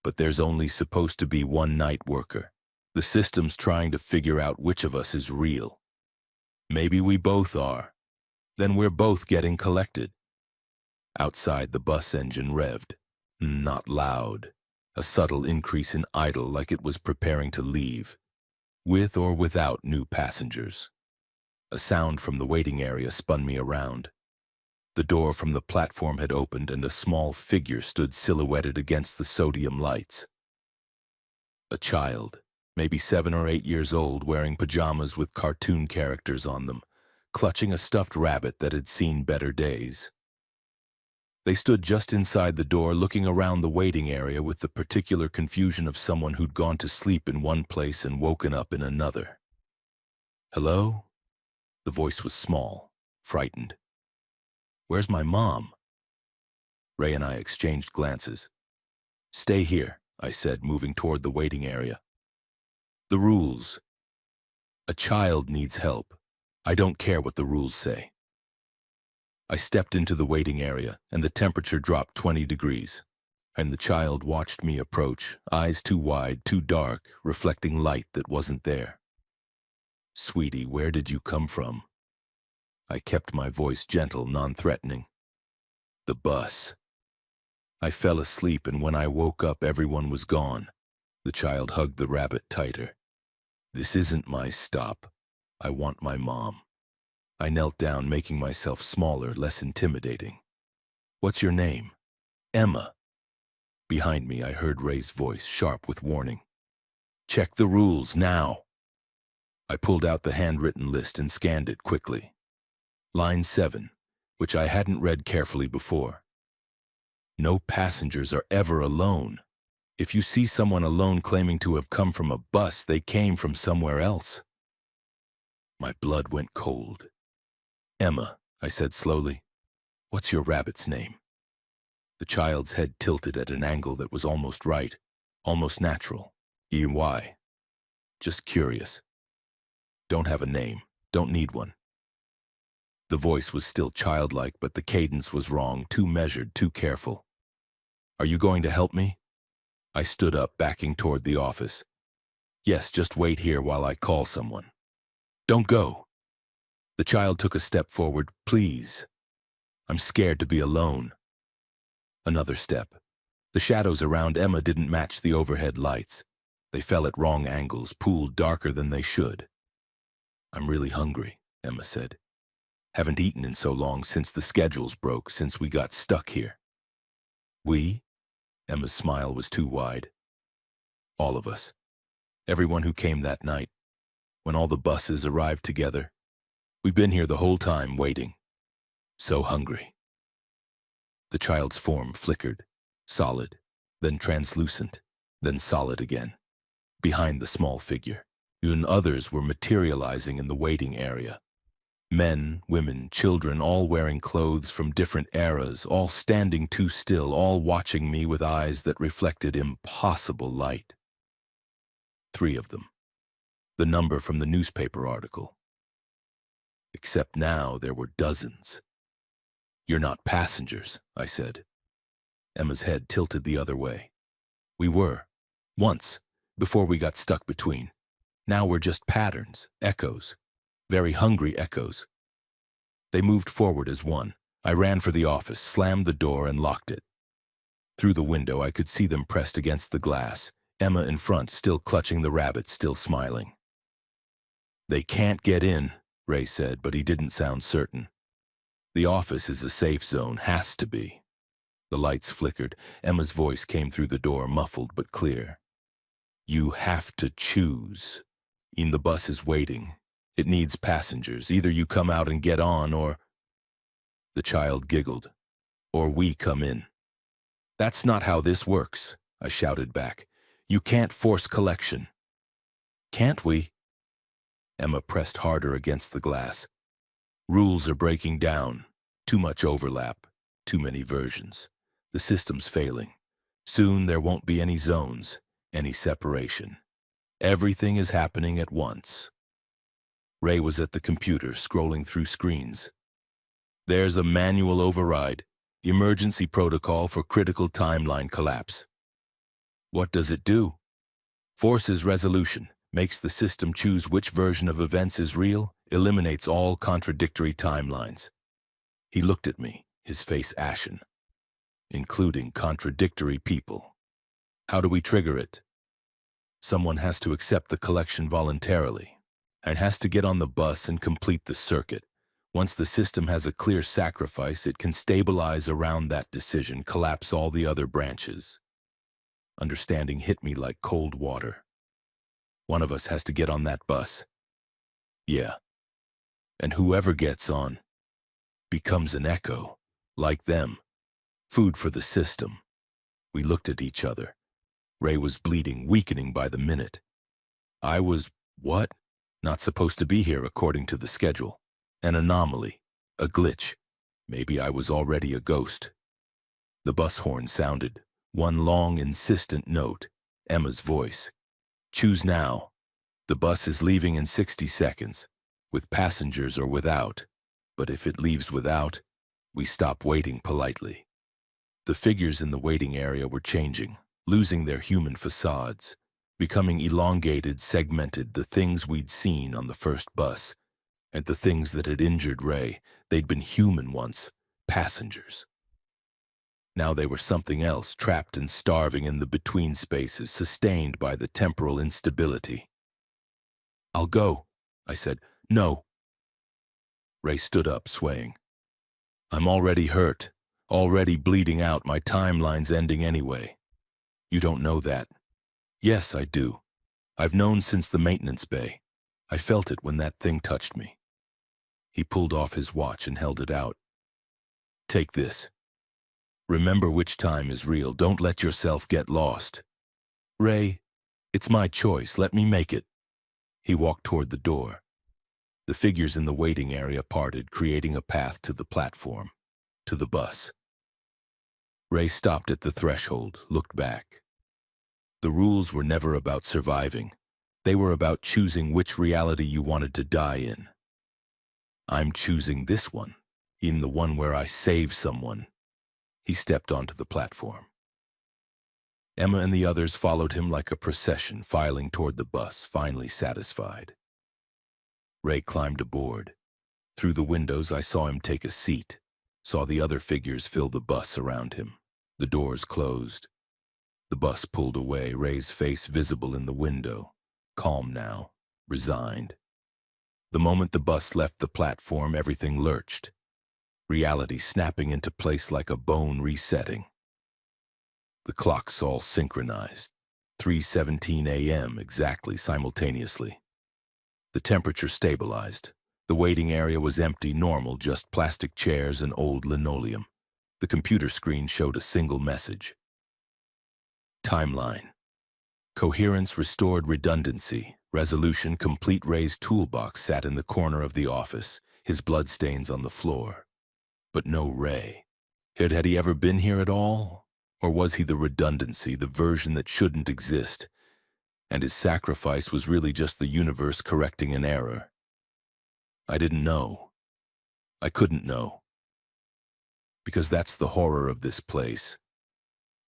But there's only supposed to be one night worker. The system's trying to figure out which of us is real. Maybe we both are. Then we're both getting collected. Outside, the bus engine revved. Not loud. A subtle increase in idle, like it was preparing to leave. With or without new passengers. A sound from the waiting area spun me around. The door from the platform had opened and a small figure stood silhouetted against the sodium lights. A child, maybe 7 or 8 years old, wearing pajamas with cartoon characters on them, clutching a stuffed rabbit that had seen better days. They stood just inside the door, looking around the waiting area with the particular confusion of someone who'd gone to sleep in one place and woken up in another. Hello? The voice was small, frightened. Where's my mom? Ray and I exchanged glances. Stay here, I said, moving toward the waiting area. The rules. A child needs help. I don't care what the rules say. I stepped into the waiting area, and the temperature dropped 20 degrees. And the child watched me approach, eyes too wide, too dark, reflecting light that wasn't there. Sweetie, where did you come from? I kept my voice gentle, non-threatening. The bus. I fell asleep, and when I woke up, everyone was gone. The child hugged the rabbit tighter. This isn't my stop. I want my mom. I knelt down, making myself smaller, less intimidating. What's your name? Emma. Behind me, I heard Ray's voice, sharp with warning. Check the rules, now. I pulled out the handwritten list and scanned it quickly. Line 7, which I hadn't read carefully before. No passengers are ever alone. If you see someone alone claiming to have come from a bus, they came from somewhere else. My blood went cold. "Emma," I said slowly, "what's your rabbit's name?" The child's head tilted at an angle that was almost right, almost natural. "EY. Just curious. Don't have a name. Don't need one." The voice was still childlike, but the cadence was wrong, too measured, too careful. "Are you going to help me?" I stood up, backing toward the office. "Yes, just wait here while I call someone." "Don't go." The child took a step forward. "Please. I'm scared to be alone." Another step. The shadows around Emma didn't match the overhead lights. They fell at wrong angles, pooled darker than they should. "I'm really hungry," Emma said. "Haven't eaten in so long, since the schedules broke, since we got stuck here." "We?" Emma's smile was too wide. "All of us. Everyone who came that night, when all the buses arrived together. We've been here the whole time, waiting. So hungry." The child's form flickered, solid, then translucent, then solid again, behind the small figure. And others were materializing in the waiting area. Men, women, children, all wearing clothes from different eras, all standing too still, all watching me with eyes that reflected impossible light. 3 of them. The number from the newspaper article. Except now there were dozens. "You're not passengers," I said. Emma's head tilted the other way. "We were. Once, before we got stuck between. Now we're just patterns, echoes. Very hungry echoes." They moved forward as one. I ran for the office, slammed the door, and locked it. Through the window, I could see them pressed against the glass, Emma in front, still clutching the rabbit, still smiling. "They can't get in," Ray said, but he didn't sound certain. "The office is a safe zone, has to be." The lights flickered. Emma's voice came through the door, muffled but clear. "You have to choose. The bus is waiting. It needs passengers. Either you come out and get on, or—" The child giggled. "Or we come in." "That's not how this works," I shouted back. "You can't force collection." "Can't we?" Emma pressed harder against the glass. "Rules are breaking down. Too much overlap. Too many versions. The system's failing. Soon there won't be any zones, any separation. Everything is happening at once." Ray was at the computer, scrolling through screens. "There's a manual override. Emergency protocol for critical timeline collapse." "What does it do?" "Forces resolution, makes the system choose which version of events is real, eliminates all contradictory timelines." He looked at me, his face ashen. "Including contradictory people. How do we trigger it?" "Someone has to accept the collection voluntarily, and has to get on the bus and complete the circuit. Once the system has a clear sacrifice, it can stabilize around that decision, collapse all the other branches." Understanding hit me like cold water. "One of us has to get on that bus." "Yeah. And whoever gets on becomes an echo, like them. Food for the system." We looked at each other. Ray was bleeding, weakening by the minute. I was, what? Not supposed to be here according to the schedule. An anomaly, a glitch. Maybe I was already a ghost. The bus horn sounded, one long, insistent note, Emma's voice. "Choose now. The bus is leaving in 60 seconds, with passengers or without. But if it leaves without, we stop waiting politely." The figures in the waiting area were changing, losing their human facades, becoming elongated, segmented, the things we'd seen on the first bus, and the things that had injured Ray. They'd been human once, passengers. Now they were something else, trapped and starving in the between spaces, sustained by the temporal instability. "I'll go," I said. "No." Ray stood up, swaying. "I'm already hurt, already bleeding out. My timeline's ending anyway. You don't know that." "Yes, I do. I've known since the maintenance bay. I felt it when that thing touched me." He pulled off his watch and held it out. "Take this. Remember which time is real. Don't let yourself get lost." "Ray, it's my choice. Let me make it." He walked toward the door. The figures in the waiting area parted, creating a path to the platform, to the bus. Ray stopped at the threshold, looked back. The rules were never about surviving. They were about choosing which reality you wanted to die in. I'm choosing this one, in the one where I save someone. He stepped onto the platform. Emma and the others followed him like a procession, filing toward the bus, finally satisfied. Ray climbed aboard. Through the windows, I saw him take a seat, saw the other figures fill the bus around him. The doors closed. The bus pulled away, Ray's face visible in the window, calm now, resigned. The moment the bus left the platform, everything lurched, reality snapping into place like a bone resetting. The clocks all synchronized, 3:17 a.m. exactly simultaneously. The temperature stabilized. The waiting area was empty, normal, just plastic chairs and old linoleum. The computer screen showed a single message. Timeline. Coherence restored, redundancy. Resolution complete. Ray's toolbox sat in the corner of the office, his bloodstains on the floor. But no Ray. Had he ever been here at all? Or was he the redundancy, the version that shouldn't exist? And his sacrifice was really just the universe correcting an error. I didn't know. I couldn't know. Because that's the horror of this place.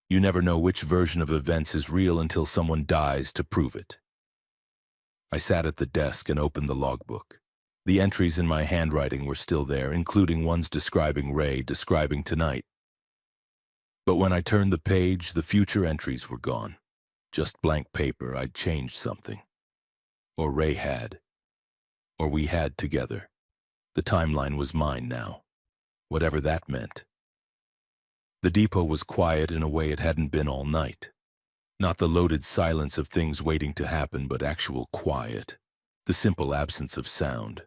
You never know which version of events is real until someone dies to prove it. I sat at the desk and opened the logbook. The entries in my handwriting were still there, including ones describing Ray, describing tonight. But when I turned the page, the future entries were gone. Just blank paper. I'd changed something. Or Ray had. Or we had together. The timeline was mine now. Whatever that meant. The depot was quiet in a way it hadn't been all night. Not the loaded silence of things waiting to happen, but actual quiet. The simple absence of sound.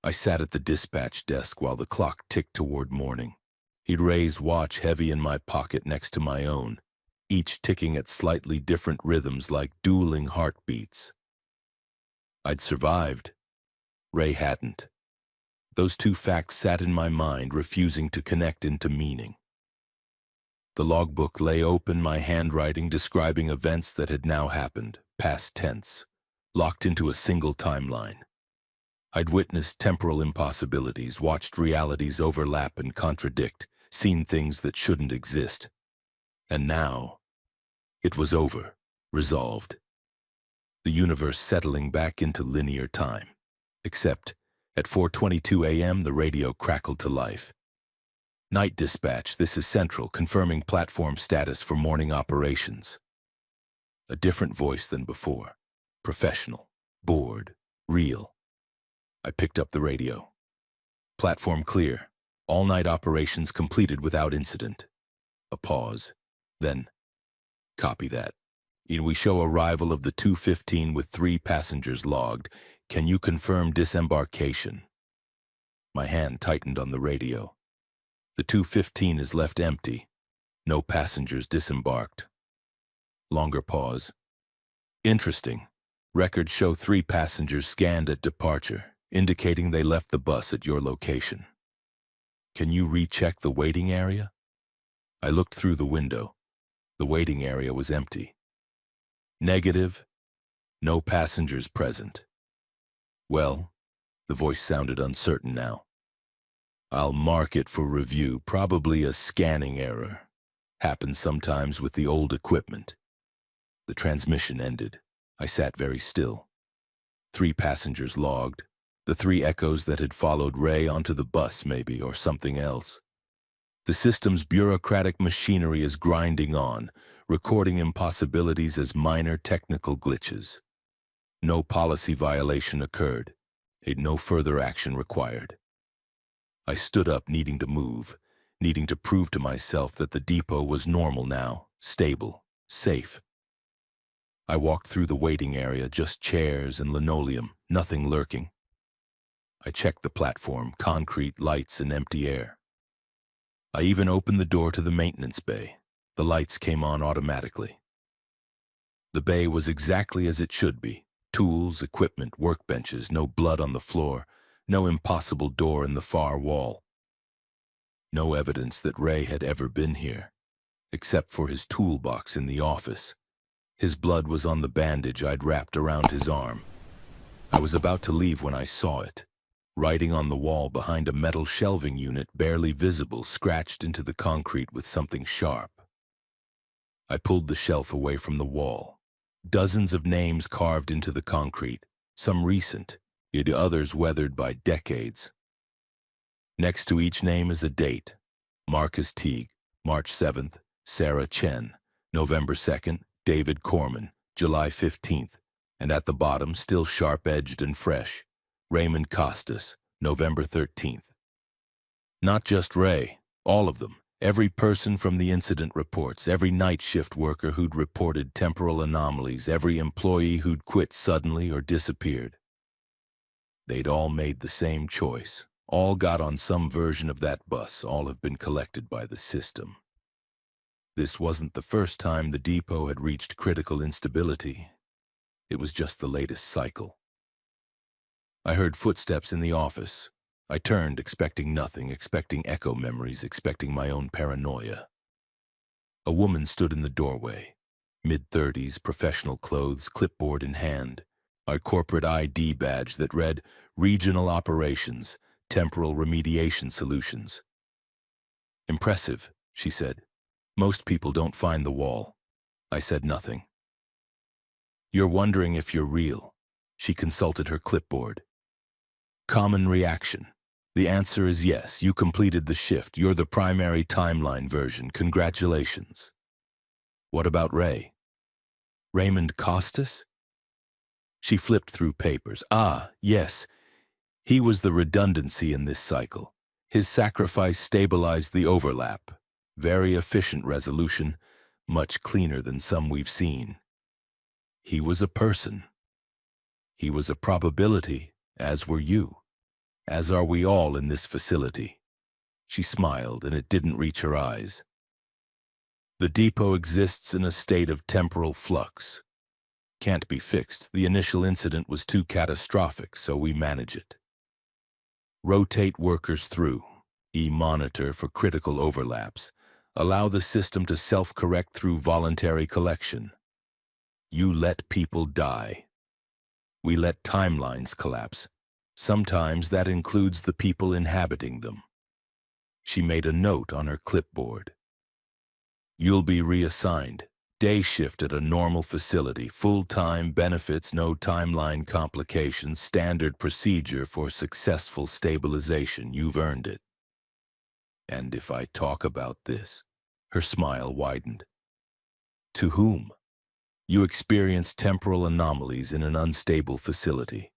I sat at the dispatch desk while the clock ticked toward morning. He'd raised watch heavy in my pocket next to my own, each ticking at slightly different rhythms like dueling heartbeats. I'd survived. Ray hadn't. Those two facts sat in my mind, refusing to connect into meaning. The logbook lay open, my handwriting describing events that had now happened, past tense, locked into a single timeline. I'd witnessed temporal impossibilities, watched realities overlap and contradict, seen things that shouldn't exist. And now, it was over, resolved. The universe settling back into linear time. Except, at 4:22 a.m., the radio crackled to life. Night dispatch, this is Central, confirming platform status for morning operations. A different voice than before. Professional, bored, real. I picked up the radio. Platform clear. All-night operations completed without incident. A pause. Then, copy that. We show arrival of the 2:15 with 3 passengers logged. Can you confirm disembarkation? My hand tightened on the radio. The 2:15 is left empty. No passengers disembarked. Longer pause. Interesting. Records show 3 passengers scanned at departure, indicating they left the bus at your location. Can you recheck the waiting area? I looked through the window. The waiting area was empty. Negative. No passengers present. Well, the voice sounded uncertain now. I'll mark it for review, probably a scanning error. Happens sometimes with the old equipment. The transmission ended. I sat very still. 3 passengers logged. The 3 echoes that had followed Ray onto the bus, maybe, or something else. The system's bureaucratic machinery is grinding on, recording impossibilities as minor technical glitches. No policy violation occurred. No further action required. I stood up, needing to move, needing to prove to myself that the depot was normal now, stable, safe. I walked through the waiting area, just chairs and linoleum, nothing lurking. I checked the platform, concrete, lights, and empty air. I even opened the door to the maintenance bay. The lights came on automatically. The bay was exactly as it should be, Tools, equipment, workbenches, no blood on the floor, no impossible door in the far wall. No evidence that Ray had ever been here, except for his toolbox in the office. His blood was on the bandage I'd wrapped around his arm. I was about to leave when I saw it. Writing on the wall behind a metal shelving unit, barely visible, scratched into the concrete with something sharp. I pulled the shelf away from the wall. Dozens of names carved into the concrete, some recent, yet others weathered by decades. Next to each name is a date. Marcus Teague, March 7th, Sarah Chen, November 2nd, David Corman, July 15th, and at the bottom, still sharp-edged and fresh, Raymond Costas, November 13th. Not just Ray, all of them. Every person from the incident reports, every night shift worker who'd reported temporal anomalies, every employee who'd quit suddenly or disappeared. They'd all made the same choice. All got on some version of that bus. All have been collected by the system. This wasn't the first time the depot had reached critical instability. It was just the latest cycle. I heard footsteps in the office. I turned, expecting nothing, expecting echo memories, expecting my own paranoia. A woman stood in the doorway, mid-30s, professional clothes, clipboard in hand, our corporate ID badge that read Regional Operations, Temporal Remediation Solutions. Impressive, she said. Most people don't find the wall. I said nothing. You're wondering if you're real. She consulted her clipboard. Common reaction. The answer is yes, you completed the shift. You're the primary timeline version. Congratulations. What about Ray? Raymond Costas? She flipped through papers. Ah, yes. He was the redundancy in this cycle. His sacrifice stabilized the overlap. Very efficient resolution, much cleaner than some we've seen. He was a person. He was a probability, as were you. As are we all in this facility. She smiled, and it didn't reach her eyes. The depot exists in a state of temporal flux. Can't be fixed. The initial incident was too catastrophic, so we manage it. Rotate workers through. Monitor for critical overlaps. Allow the system to self-correct through voluntary collection. You let people die. We let timelines collapse. Sometimes that includes the people inhabiting them. She made a note on her clipboard. You'll be reassigned. Day shift at a normal facility. Full-time benefits, no timeline complications. Standard procedure for successful stabilization. You've earned it. And if I talk about this, her smile widened. To whom? You experience temporal anomalies in an unstable facility.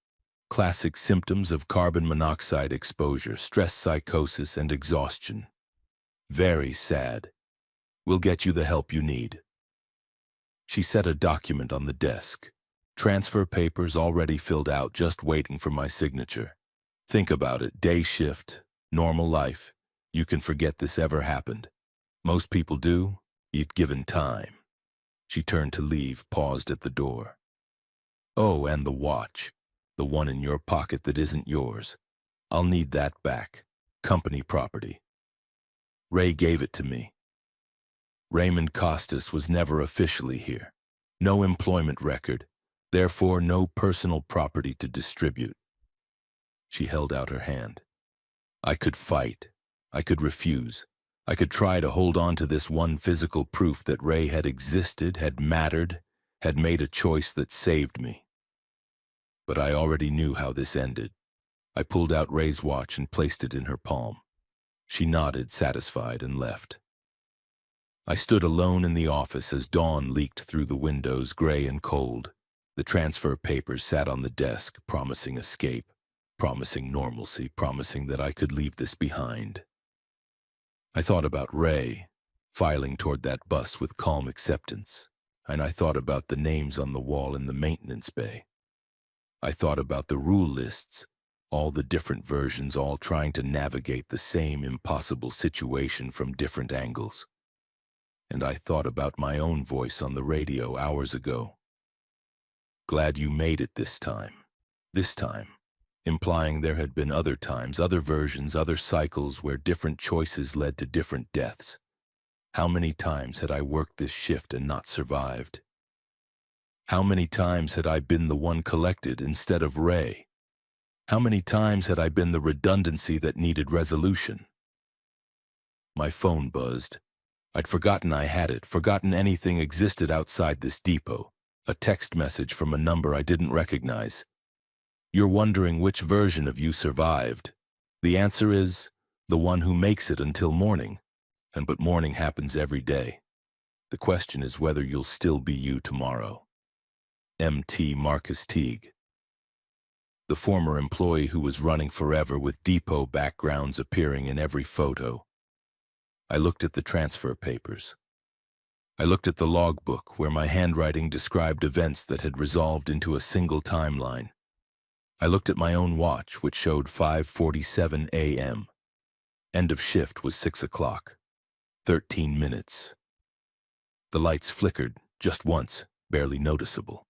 Classic symptoms of carbon monoxide exposure, stress psychosis, and exhaustion. Very sad. We'll get you the help you need. She set a document on the desk. Transfer papers already filled out, just waiting for my signature. Think about it. Day shift, normal life. You can forget this ever happened. Most people do, if given time. She turned to leave, paused at the door. Oh, and the watch. The one in your pocket that isn't yours. I'll need that back. Company property. Ray gave it to me. Raymond Costas was never officially here. No employment record, therefore no personal property to distribute. She held out her hand. I could fight. I could refuse. I could try to hold on to this one physical proof that Ray had existed, had mattered, had made a choice that saved me. But I already knew how this ended. I pulled out Ray's watch and placed it in her palm. She nodded, satisfied, and left. I stood alone in the office as dawn leaked through the windows, gray and cold. The transfer papers sat on the desk, promising escape, promising normalcy, promising that I could leave this behind. I thought about Ray, filing toward that bus with calm acceptance, and I thought about the names on the wall in the maintenance bay. I thought about the rule lists, all the different versions, all trying to navigate the same impossible situation from different angles. And I thought about my own voice on the radio hours ago. Glad you made it this time. This time, implying there had been other times, other versions, other cycles where different choices led to different deaths. How many times had I worked this shift and not survived? How many times had I been the one collected instead of Ray? How many times had I been the redundancy that needed resolution? My phone buzzed. I'd forgotten I had it, forgotten anything existed outside this depot. A text message from a number I didn't recognize. You're wondering which version of you survived. The answer is the one who makes it until morning. But morning happens every day. The question is whether you'll still be you tomorrow. M.T. Marcus Teague. The former employee who was running forever with depot backgrounds appearing in every photo. I looked at the transfer papers. I looked at the logbook where my handwriting described events that had resolved into a single timeline. I looked at my own watch, which showed 5:47 a.m. End of shift was 6 o'clock. 13 minutes. The lights flickered just once, barely noticeable.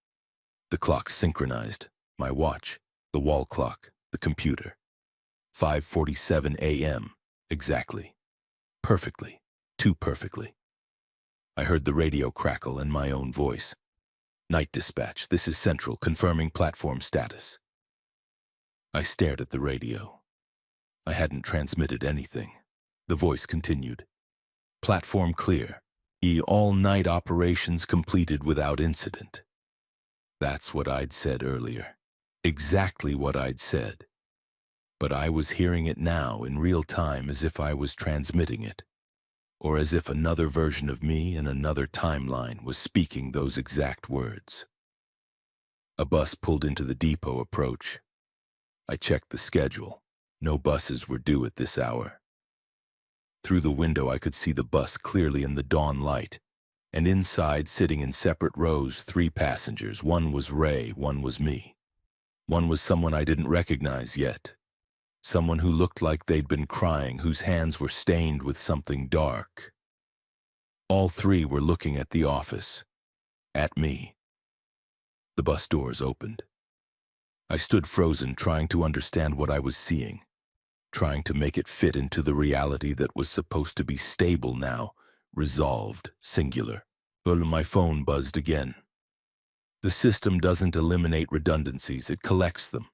The clock synchronized. My watch, the wall clock, the computer. 5:47 a.m. Exactly. Perfectly. Too perfectly. I heard the radio crackle and my own voice. Night dispatch, this is Central, confirming platform status. I stared at the radio. I hadn't transmitted anything. The voice continued. Platform clear. All-night operations completed without incident. That's what I'd said earlier. Exactly what I'd said. But I was hearing it now in real time as if I was transmitting it. Or as if another version of me in another timeline was speaking those exact words. A bus pulled into the depot approach. I checked the schedule. No buses were due at this hour. Through the window I could see the bus clearly in the dawn light, and inside, sitting in separate rows, 3 passengers. One was Ray, one was me. One was someone I didn't recognize yet. Someone who looked like they'd been crying, whose hands were stained with something dark. All 3 were looking at the office. At me. The bus doors opened. I stood frozen, trying to understand what I was seeing, trying to make it fit into the reality that was supposed to be stable now, resolved, singular. But my phone buzzed again. The system doesn't eliminate redundancies, it collects them.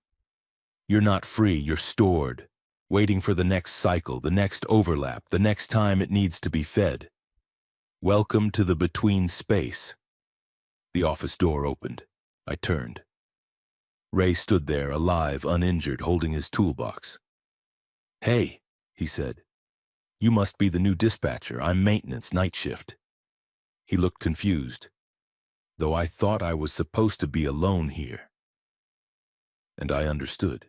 You're not free, you're stored, waiting for the next cycle, the next overlap, the next time it needs to be fed. Welcome to the between space. The office door opened. I turned. Ray stood there, alive, uninjured, holding his toolbox. Hey, he said. You must be the new dispatcher. I'm maintenance, night shift. He looked confused, though I thought I was supposed to be alone here. And I understood.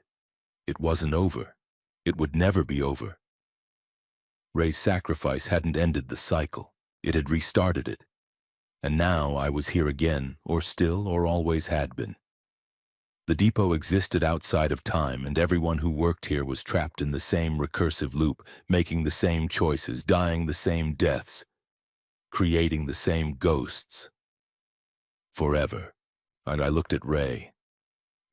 It wasn't over. It would never be over. Ray's sacrifice hadn't ended the cycle. It had restarted it. And now I was here again, or still, or always had been. The depot existed outside of time, and everyone who worked here was trapped in the same recursive loop, making the same choices, dying the same deaths, creating the same ghosts. Forever. And I looked at Ray.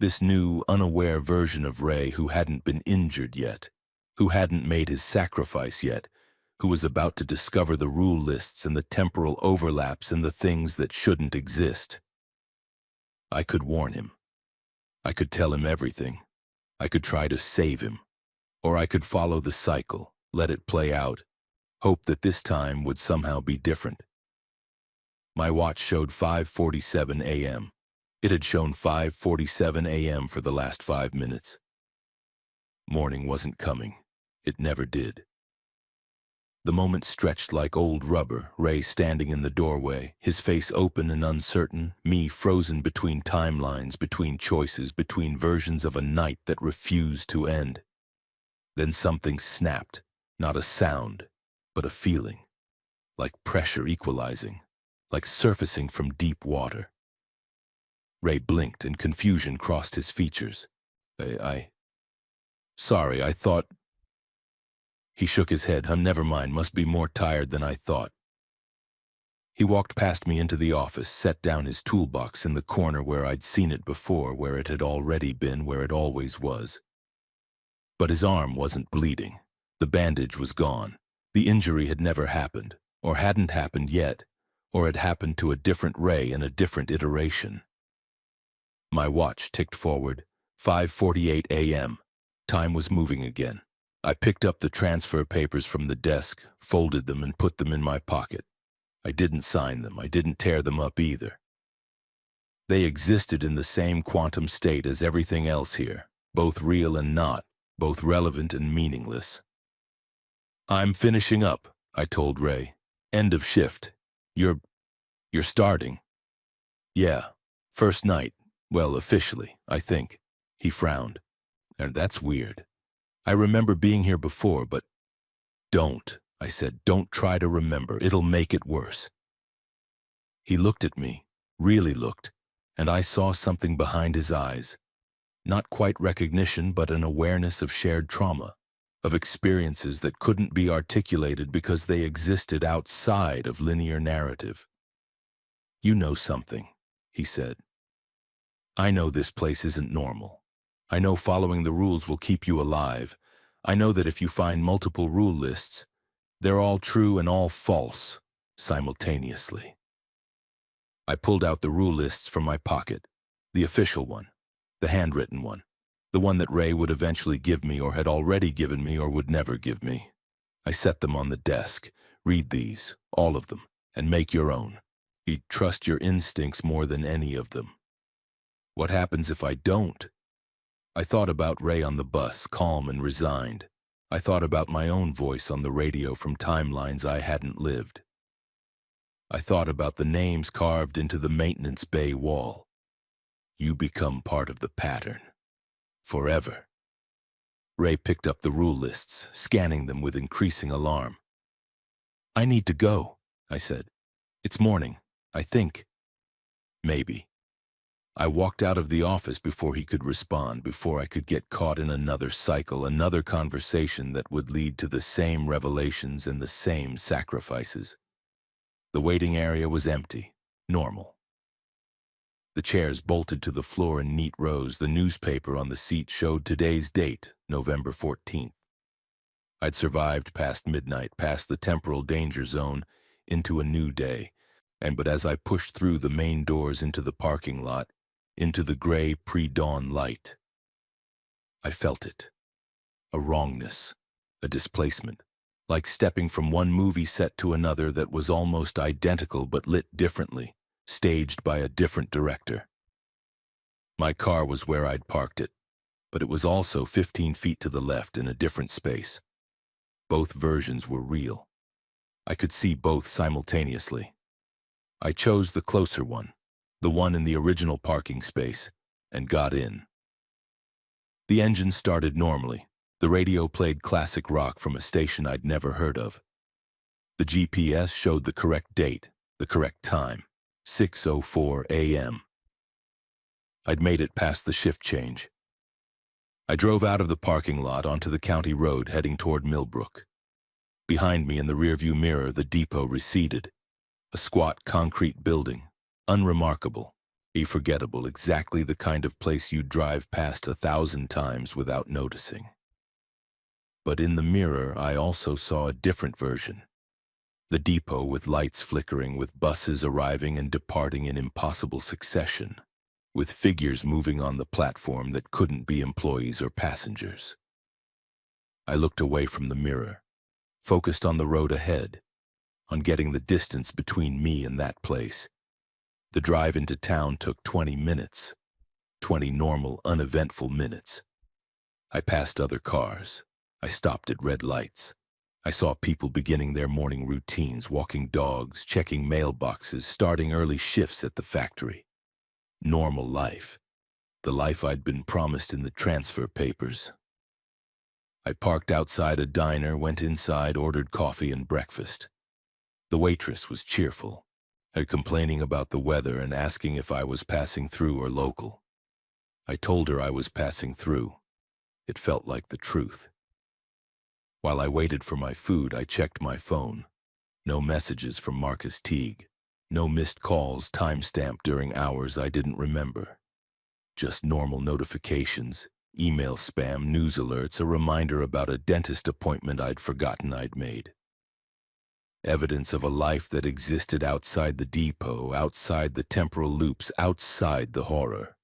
This new, unaware version of Ray who hadn't been injured yet, who hadn't made his sacrifice yet, who was about to discover the rule lists and the temporal overlaps and the things that shouldn't exist. I could warn him. I could tell him everything. I could try to save him. Or I could follow the cycle, let it play out, hope that this time would somehow be different. My watch showed 5:47 a.m. It had shown 5:47 a.m. for the last 5 minutes. Morning wasn't coming. It never did. The moment stretched like old rubber, Ray standing in the doorway, his face open and uncertain, me frozen between timelines, between choices, between versions of a night that refused to end. Then something snapped, not a sound, but a feeling, like pressure equalizing, like surfacing from deep water. Ray blinked and confusion crossed his features. Sorry, I thought... He shook his head. Never mind, must be more tired than I thought. He walked past me into the office, set down his toolbox in the corner where I'd seen it before, where it had already been, where it always was. But his arm wasn't bleeding. The bandage was gone. The injury had never happened, or hadn't happened yet, or had happened to a different Ray in a different iteration. My watch ticked forward, 5:48 a.m. Time was moving again. I picked up the transfer papers from the desk, folded them, and put them in my pocket. I didn't sign them. I didn't tear them up either. They existed in the same quantum state as everything else here, both real and not, both relevant and meaningless. "I'm finishing up," I told Ray. "End of shift. You're starting." "Yeah, first night. Well, officially, I think." He frowned. "And that's weird. I remember being here before, but—" "Don't," I said. "Don't try to remember. It'll make it worse." He looked at me, really looked, and I saw something behind his eyes. Not quite recognition, but an awareness of shared trauma, of experiences that couldn't be articulated because they existed outside of linear narrative. "You know something," he said. "I know this place isn't normal. I know following the rules will keep you alive. I know that if you find multiple rule lists, they're all true and all false, simultaneously." I pulled out the rule lists from my pocket, the official one, the handwritten one, the one that Ray would eventually give me or had already given me or would never give me. I set them on the desk. "Read these, all of them, and make your own. You'd trust your instincts more than any of them." What happens if I don't? I thought about Ray on the bus, calm and resigned. I thought about my own voice on the radio from timelines I hadn't lived. I thought about the names carved into the maintenance bay wall. You become part of the pattern. Forever. Ray picked up the rule lists, scanning them with increasing alarm. "I need to go," I said. "It's morning, I think." "Maybe." I walked out of the office before he could respond, before I could get caught in another cycle, another conversation that would lead to the same revelations and the same sacrifices. The waiting area was empty, normal. The chairs bolted to the floor in neat rows. The newspaper on the seat showed today's date, November 14th. I'd survived past midnight, past the temporal danger zone, into a new day. But as I pushed through the main doors into the parking lot, into the gray pre-dawn light, I felt it. A wrongness, a displacement, like stepping from one movie set to another that was almost identical but lit differently, staged by a different director. My car was where I'd parked it, but it was also 15 feet to the left in a different space. Both versions were real. I could see both simultaneously. I chose the closer one, the one in the original parking space, and got in. The engine started normally. The radio played classic rock from a station I'd never heard of. The GPS showed the correct date, the correct time, 6:04 a.m. I'd made it past the shift change. I drove out of the parking lot onto the county road heading toward Millbrook. Behind me in the rearview mirror, the depot receded. A squat concrete building, unremarkable, unforgettable, exactly the kind of place you'd drive past 1,000 times without noticing. But in the mirror, I also saw a different version. The depot with lights flickering, with buses arriving and departing in impossible succession, with figures moving on the platform that couldn't be employees or passengers. I looked away from the mirror, focused on the road ahead, on getting the distance between me and that place. The drive into town took 20 minutes, 20 normal, uneventful minutes. I passed other cars. I stopped at red lights. I saw people beginning their morning routines, walking dogs, checking mailboxes, starting early shifts at the factory. Normal life. The life I'd been promised in the transfer papers. I parked outside a diner, went inside, ordered coffee and breakfast. The waitress was cheerful, her complaining about the weather and asking if I was passing through or local. I told her I was passing through. It felt like the truth. While I waited for my food, I checked my phone. No messages from Marcus Teague. No missed calls time-stamped during hours I didn't remember. Just normal notifications, email spam, news alerts, a reminder about a dentist appointment I'd forgotten I'd made. Evidence of a life that existed outside the depot, outside the temporal loops, outside the horror.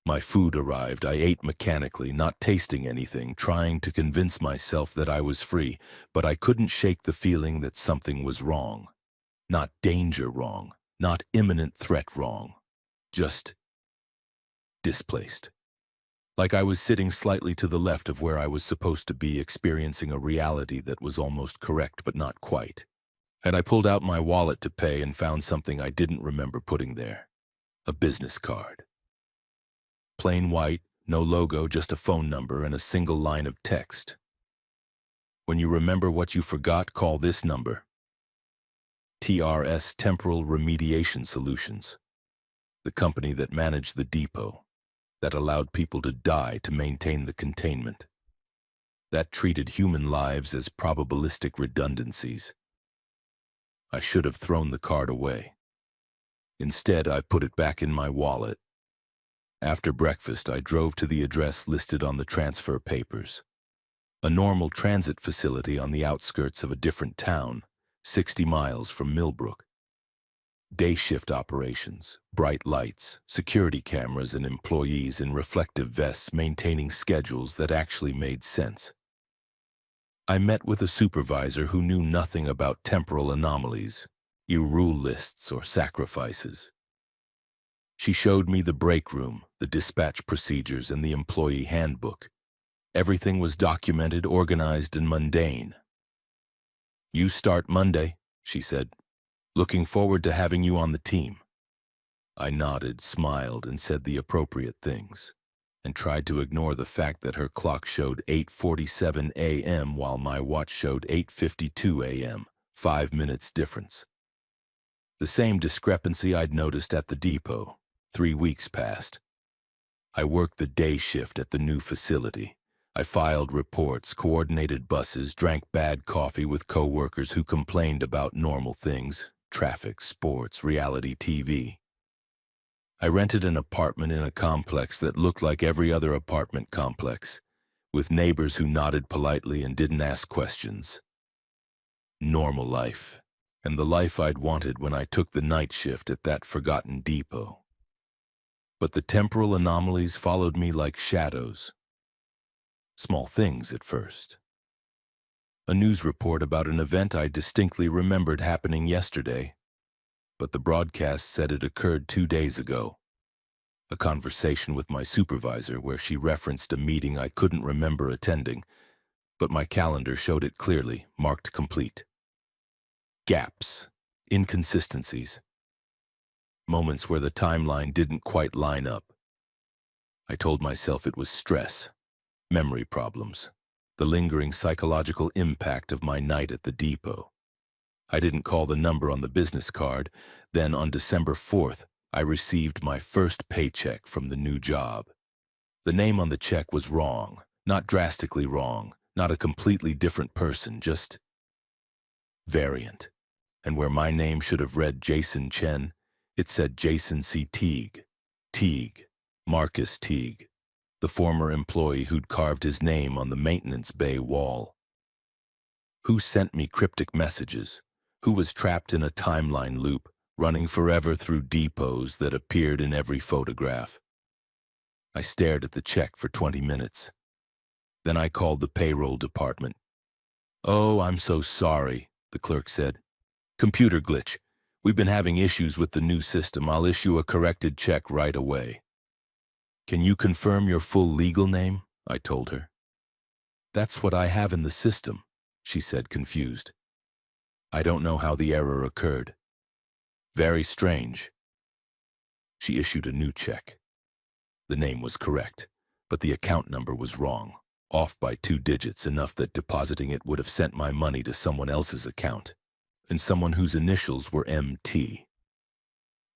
My food arrived. I ate mechanically, not tasting anything, trying to convince myself that I was free, but I couldn't shake the feeling that something was wrong. Not danger wrong, not imminent threat wrong, just displaced. Like I was sitting slightly to the left of where I was supposed to be, experiencing a reality that was almost correct but not quite. And I pulled out my wallet to pay and found something I didn't remember putting there. A business card. Plain white, no logo, just a phone number and a single line of text. When you remember what you forgot, call this number. TRS, Temporal Remediation Solutions. The company that managed the depot, that allowed people to die to maintain the containment, that treated human lives as probabilistic redundancies. I should have thrown the card away. Instead, I put it back in my wallet. After breakfast, I drove to the address listed on the transfer papers. A normal transit facility on the outskirts of a different town, 60 miles from Millbrook. Day shift operations, bright lights, security cameras, and employees in reflective vests maintaining schedules that actually made sense. I met with a supervisor who knew nothing about temporal anomalies, rule lists, or sacrifices. She showed me the break room, the dispatch procedures, and the employee handbook. Everything was documented, organized, and mundane. "You start Monday," she said. "Looking forward to having you on the team." I nodded, smiled, and said the appropriate things, and tried to ignore the fact that her clock showed 8:47 a.m. while my watch showed 8:52 a.m., 5 minutes difference. The same discrepancy I'd noticed at the depot. 3 weeks passed. I worked the day shift at the new facility. I filed reports, coordinated buses, drank bad coffee with coworkers who complained about normal things, traffic, sports, reality TV. I rented an apartment in a complex that looked like every other apartment complex, with neighbors who nodded politely and didn't ask questions. Normal life, and the life I'd wanted when I took the night shift at that forgotten depot. But the temporal anomalies followed me like shadows. Small things at first. A news report about an event I distinctly remembered happening yesterday, but the broadcast said it occurred 2 days ago. A conversation with my supervisor where she referenced a meeting I couldn't remember attending, but my calendar showed it clearly, marked complete. Gaps, inconsistencies, moments where the timeline didn't quite line up. I told myself it was stress, memory problems, the lingering psychological impact of my night at the depot. I didn't call the number on the business card. Then on December 4th, I received my first paycheck from the new job. The name on the check was wrong, not drastically wrong, not a completely different person, just variant. And where my name should have read Jason Chen, it said Jason C. Teague. Teague, Marcus Teague, the former employee who'd carved his name on the maintenance bay wall. Who sent me cryptic messages? Who was trapped in a timeline loop, running forever through depots that appeared in every photograph? I stared at the check for 20 minutes. Then I called the payroll department. "Oh, I'm so sorry," the clerk said. "Computer glitch. We've been having issues with the new system. I'll issue a corrected check right away." "Can you confirm your full legal name?" I told her. "That's what I have in the system," she said, confused. "I don't know how the error occurred." "Very strange." She issued a new check. The name was correct, but the account number was wrong, off by 2 digits, enough that depositing it would have sent my money to someone else's account, and someone whose initials were MT.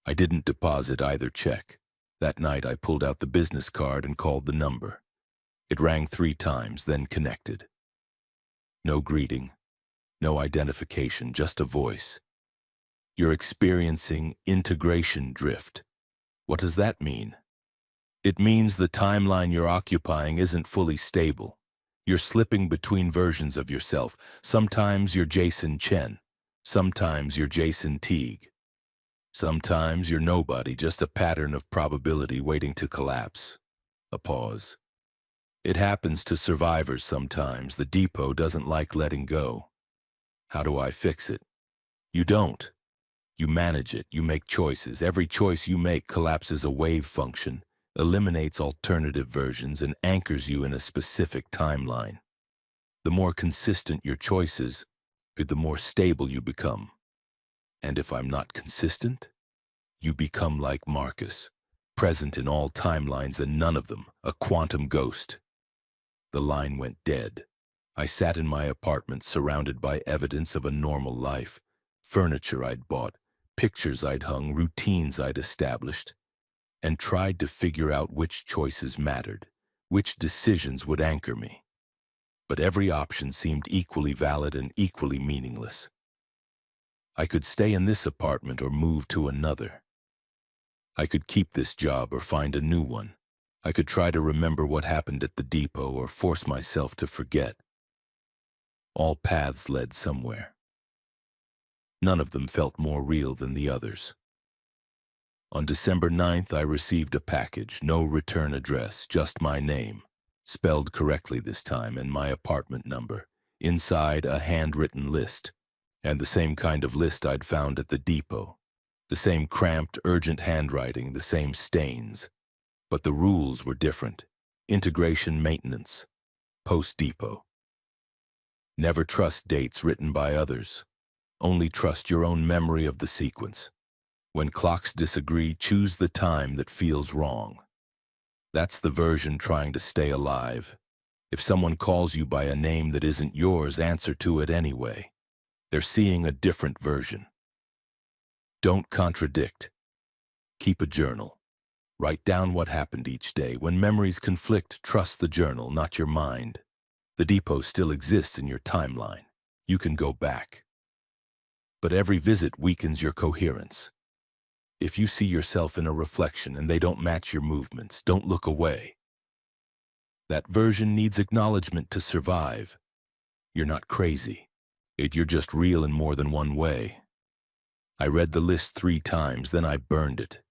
I didn't deposit either check. That night I pulled out the business card and called the number. It rang 3 times, then connected. No greeting, no identification, just a voice. You're experiencing integration drift. What does that mean? It means the timeline you're occupying isn't fully stable. You're slipping between versions of yourself. Sometimes you're Jason Chen. Sometimes you're Jason Teague. Sometimes you're nobody, just a pattern of probability waiting to collapse. A pause. It happens to survivors sometimes. The depot doesn't like letting go. How do I fix it? You don't. You manage it. You make choices. Every choice you make collapses a wave function, eliminates alternative versions, and anchors you in a specific timeline. The more consistent your choices, the more stable you become. And if I'm not consistent, you become like Marcus, present in all timelines and none of them, a quantum ghost. The line went dead. I sat in my apartment surrounded by evidence of a normal life, furniture I'd bought, pictures I'd hung, routines I'd established, and tried to figure out which choices mattered, which decisions would anchor me. But every option seemed equally valid and equally meaningless. I could stay in this apartment or move to another. I could keep this job or find a new one. I could try to remember what happened at the depot or force myself to forget. All paths led somewhere. None of them felt more real than the others. On December 9th, I received a package, no return address, just my name, spelled correctly this time, and my apartment number. Inside, a handwritten list, and the same kind of list I'd found at the depot. The same cramped, urgent handwriting, the same stains. But the rules were different. Integration maintenance. Post-depot. Never trust dates written by others. Only trust your own memory of the sequence. When clocks disagree, choose the time that feels wrong. That's the version trying to stay alive. If someone calls you by a name that isn't yours, answer to it anyway. They're seeing a different version. Don't contradict. Keep a journal. Write down what happened each day. When memories conflict, trust the journal, not your mind. The depot still exists in your timeline. You can go back. But every visit weakens your coherence. If you see yourself in a reflection and they don't match your movements, don't look away. That version needs acknowledgement to survive. You're not crazy. You're just real in more than one way. I read the list 3 times, then I burned it.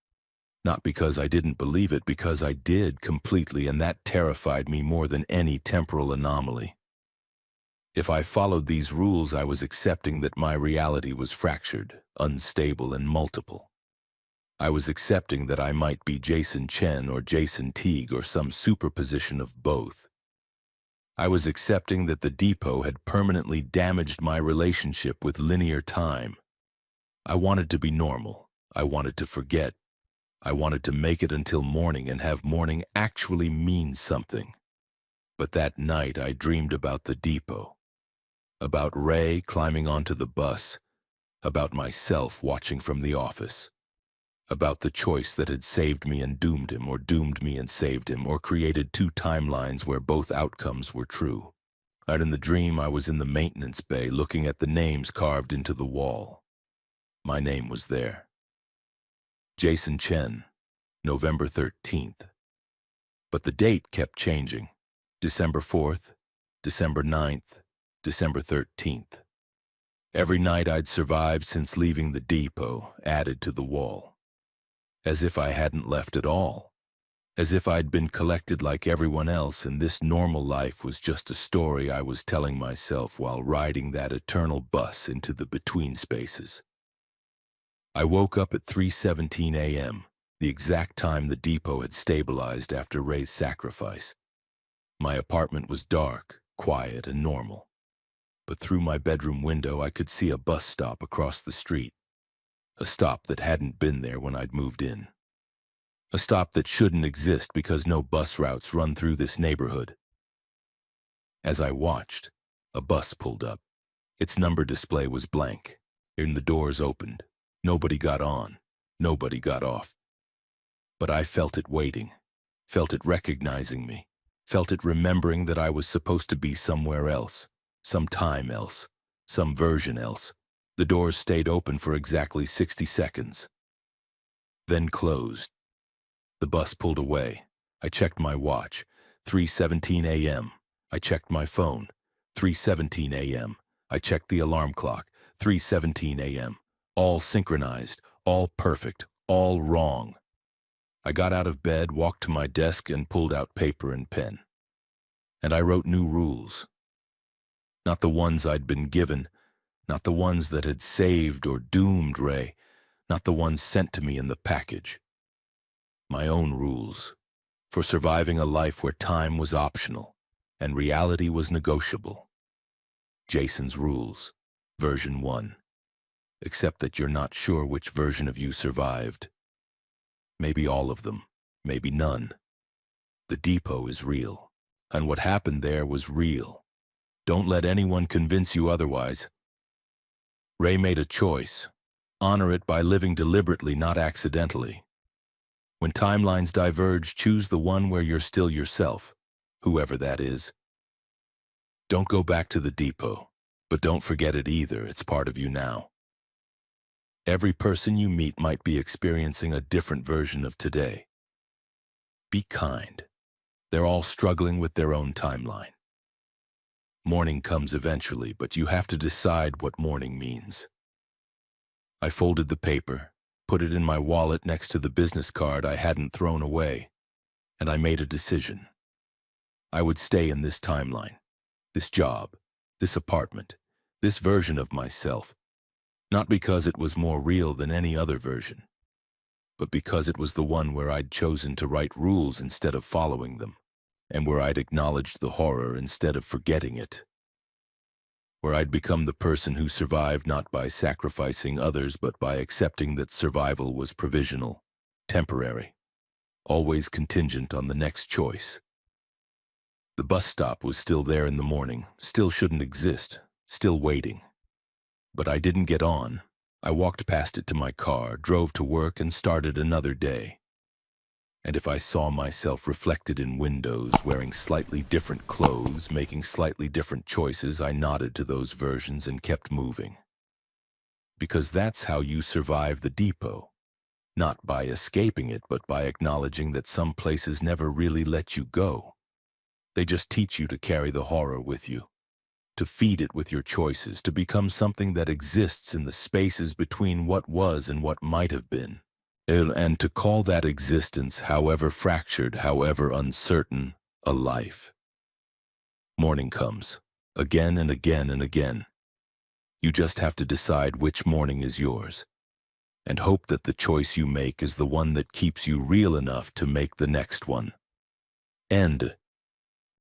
Not because I didn't believe it, because I did completely, and that terrified me more than any temporal anomaly. If I followed these rules, I was accepting that my reality was fractured, unstable, and multiple. I was accepting that I might be Jason Chen or Jason Teague or some superposition of both. I was accepting that the depot had permanently damaged my relationship with linear time. I wanted to be normal. I wanted to forget. I wanted to make it until morning and have morning actually mean something. But that night I dreamed about the depot, about Ray climbing onto the bus, about myself watching from the office, about the choice that had saved me and doomed him, or doomed me and saved him, or created 2 timelines where both outcomes were true. And in the dream I was in the maintenance bay looking at the names carved into the wall. My name was there. Jason Chen, November 13th. But the date kept changing. December 4th, December 9th, December 13th. Every night I'd survived since leaving the depot added to the wall. As if I hadn't left at all. As if I'd been collected like everyone else, and this normal life was just a story I was telling myself while riding that eternal bus into the between spaces. I woke up at 3:17 a.m., the exact time the depot had stabilized after Ray's sacrifice. My apartment was dark, quiet, and normal. But through my bedroom window I could see a bus stop across the street. A stop that hadn't been there when I'd moved in. A stop that shouldn't exist because no bus routes run through this neighborhood. As I watched, a bus pulled up. Its number display was blank, and the doors opened. Nobody got on. Nobody got off. But I felt it waiting, felt it recognizing me, felt it remembering that I was supposed to be somewhere else, some time else, some version else. The doors stayed open for exactly 60 seconds, then closed. The bus pulled away. I checked my watch. 3:17 a.m. I checked my phone. 3:17 a.m. I checked the alarm clock. 3:17 a.m. All synchronized, all perfect, all wrong. I got out of bed, walked to my desk, and pulled out paper and pen. And I wrote new rules. Not the ones I'd been given, not the ones that had saved or doomed Ray, not the ones sent to me in the package. My own rules, for surviving a life where time was optional and reality was negotiable. Jason's rules, version 1. Except that you're not sure which version of you survived. Maybe all of them, maybe none. The depot is real, and what happened there was real. Don't let anyone convince you otherwise. Ray made a choice. Honor it by living deliberately, not accidentally. When timelines diverge, choose the one where you're still yourself, whoever that is. Don't go back to the depot, but don't forget it either. It's part of you now. Every person you meet might be experiencing a different version of today. Be kind. They're all struggling with their own timeline. Morning comes eventually, but you have to decide what morning means. I folded the paper, put it in my wallet next to the business card I hadn't thrown away, and I made a decision. I would stay in this timeline, this job, this apartment, this version of myself, not because it was more real than any other version, but because it was the one where I'd chosen to write rules instead of following them, and where I'd acknowledged the horror instead of forgetting it. Where I'd become the person who survived not by sacrificing others, but by accepting that survival was provisional, temporary, always contingent on the next choice. The bus stop was still there in the morning, still shouldn't exist, still waiting. But I didn't get on. I walked past it to my car, drove to work, and started another day. And if I saw myself reflected in windows, wearing slightly different clothes, making slightly different choices, I nodded to those versions and kept moving. Because that's how you survive the depot. Not by escaping it, but by acknowledging that some places never really let you go. They just teach you to carry the horror with you, to feed it with your choices, to become something that exists in the spaces between what was and what might have been. And to call that existence, however fractured, however uncertain, a life. Morning comes, again and again and again. You just have to decide which morning is yours, and hope that the choice you make is the one that keeps you real enough to make the next one. End.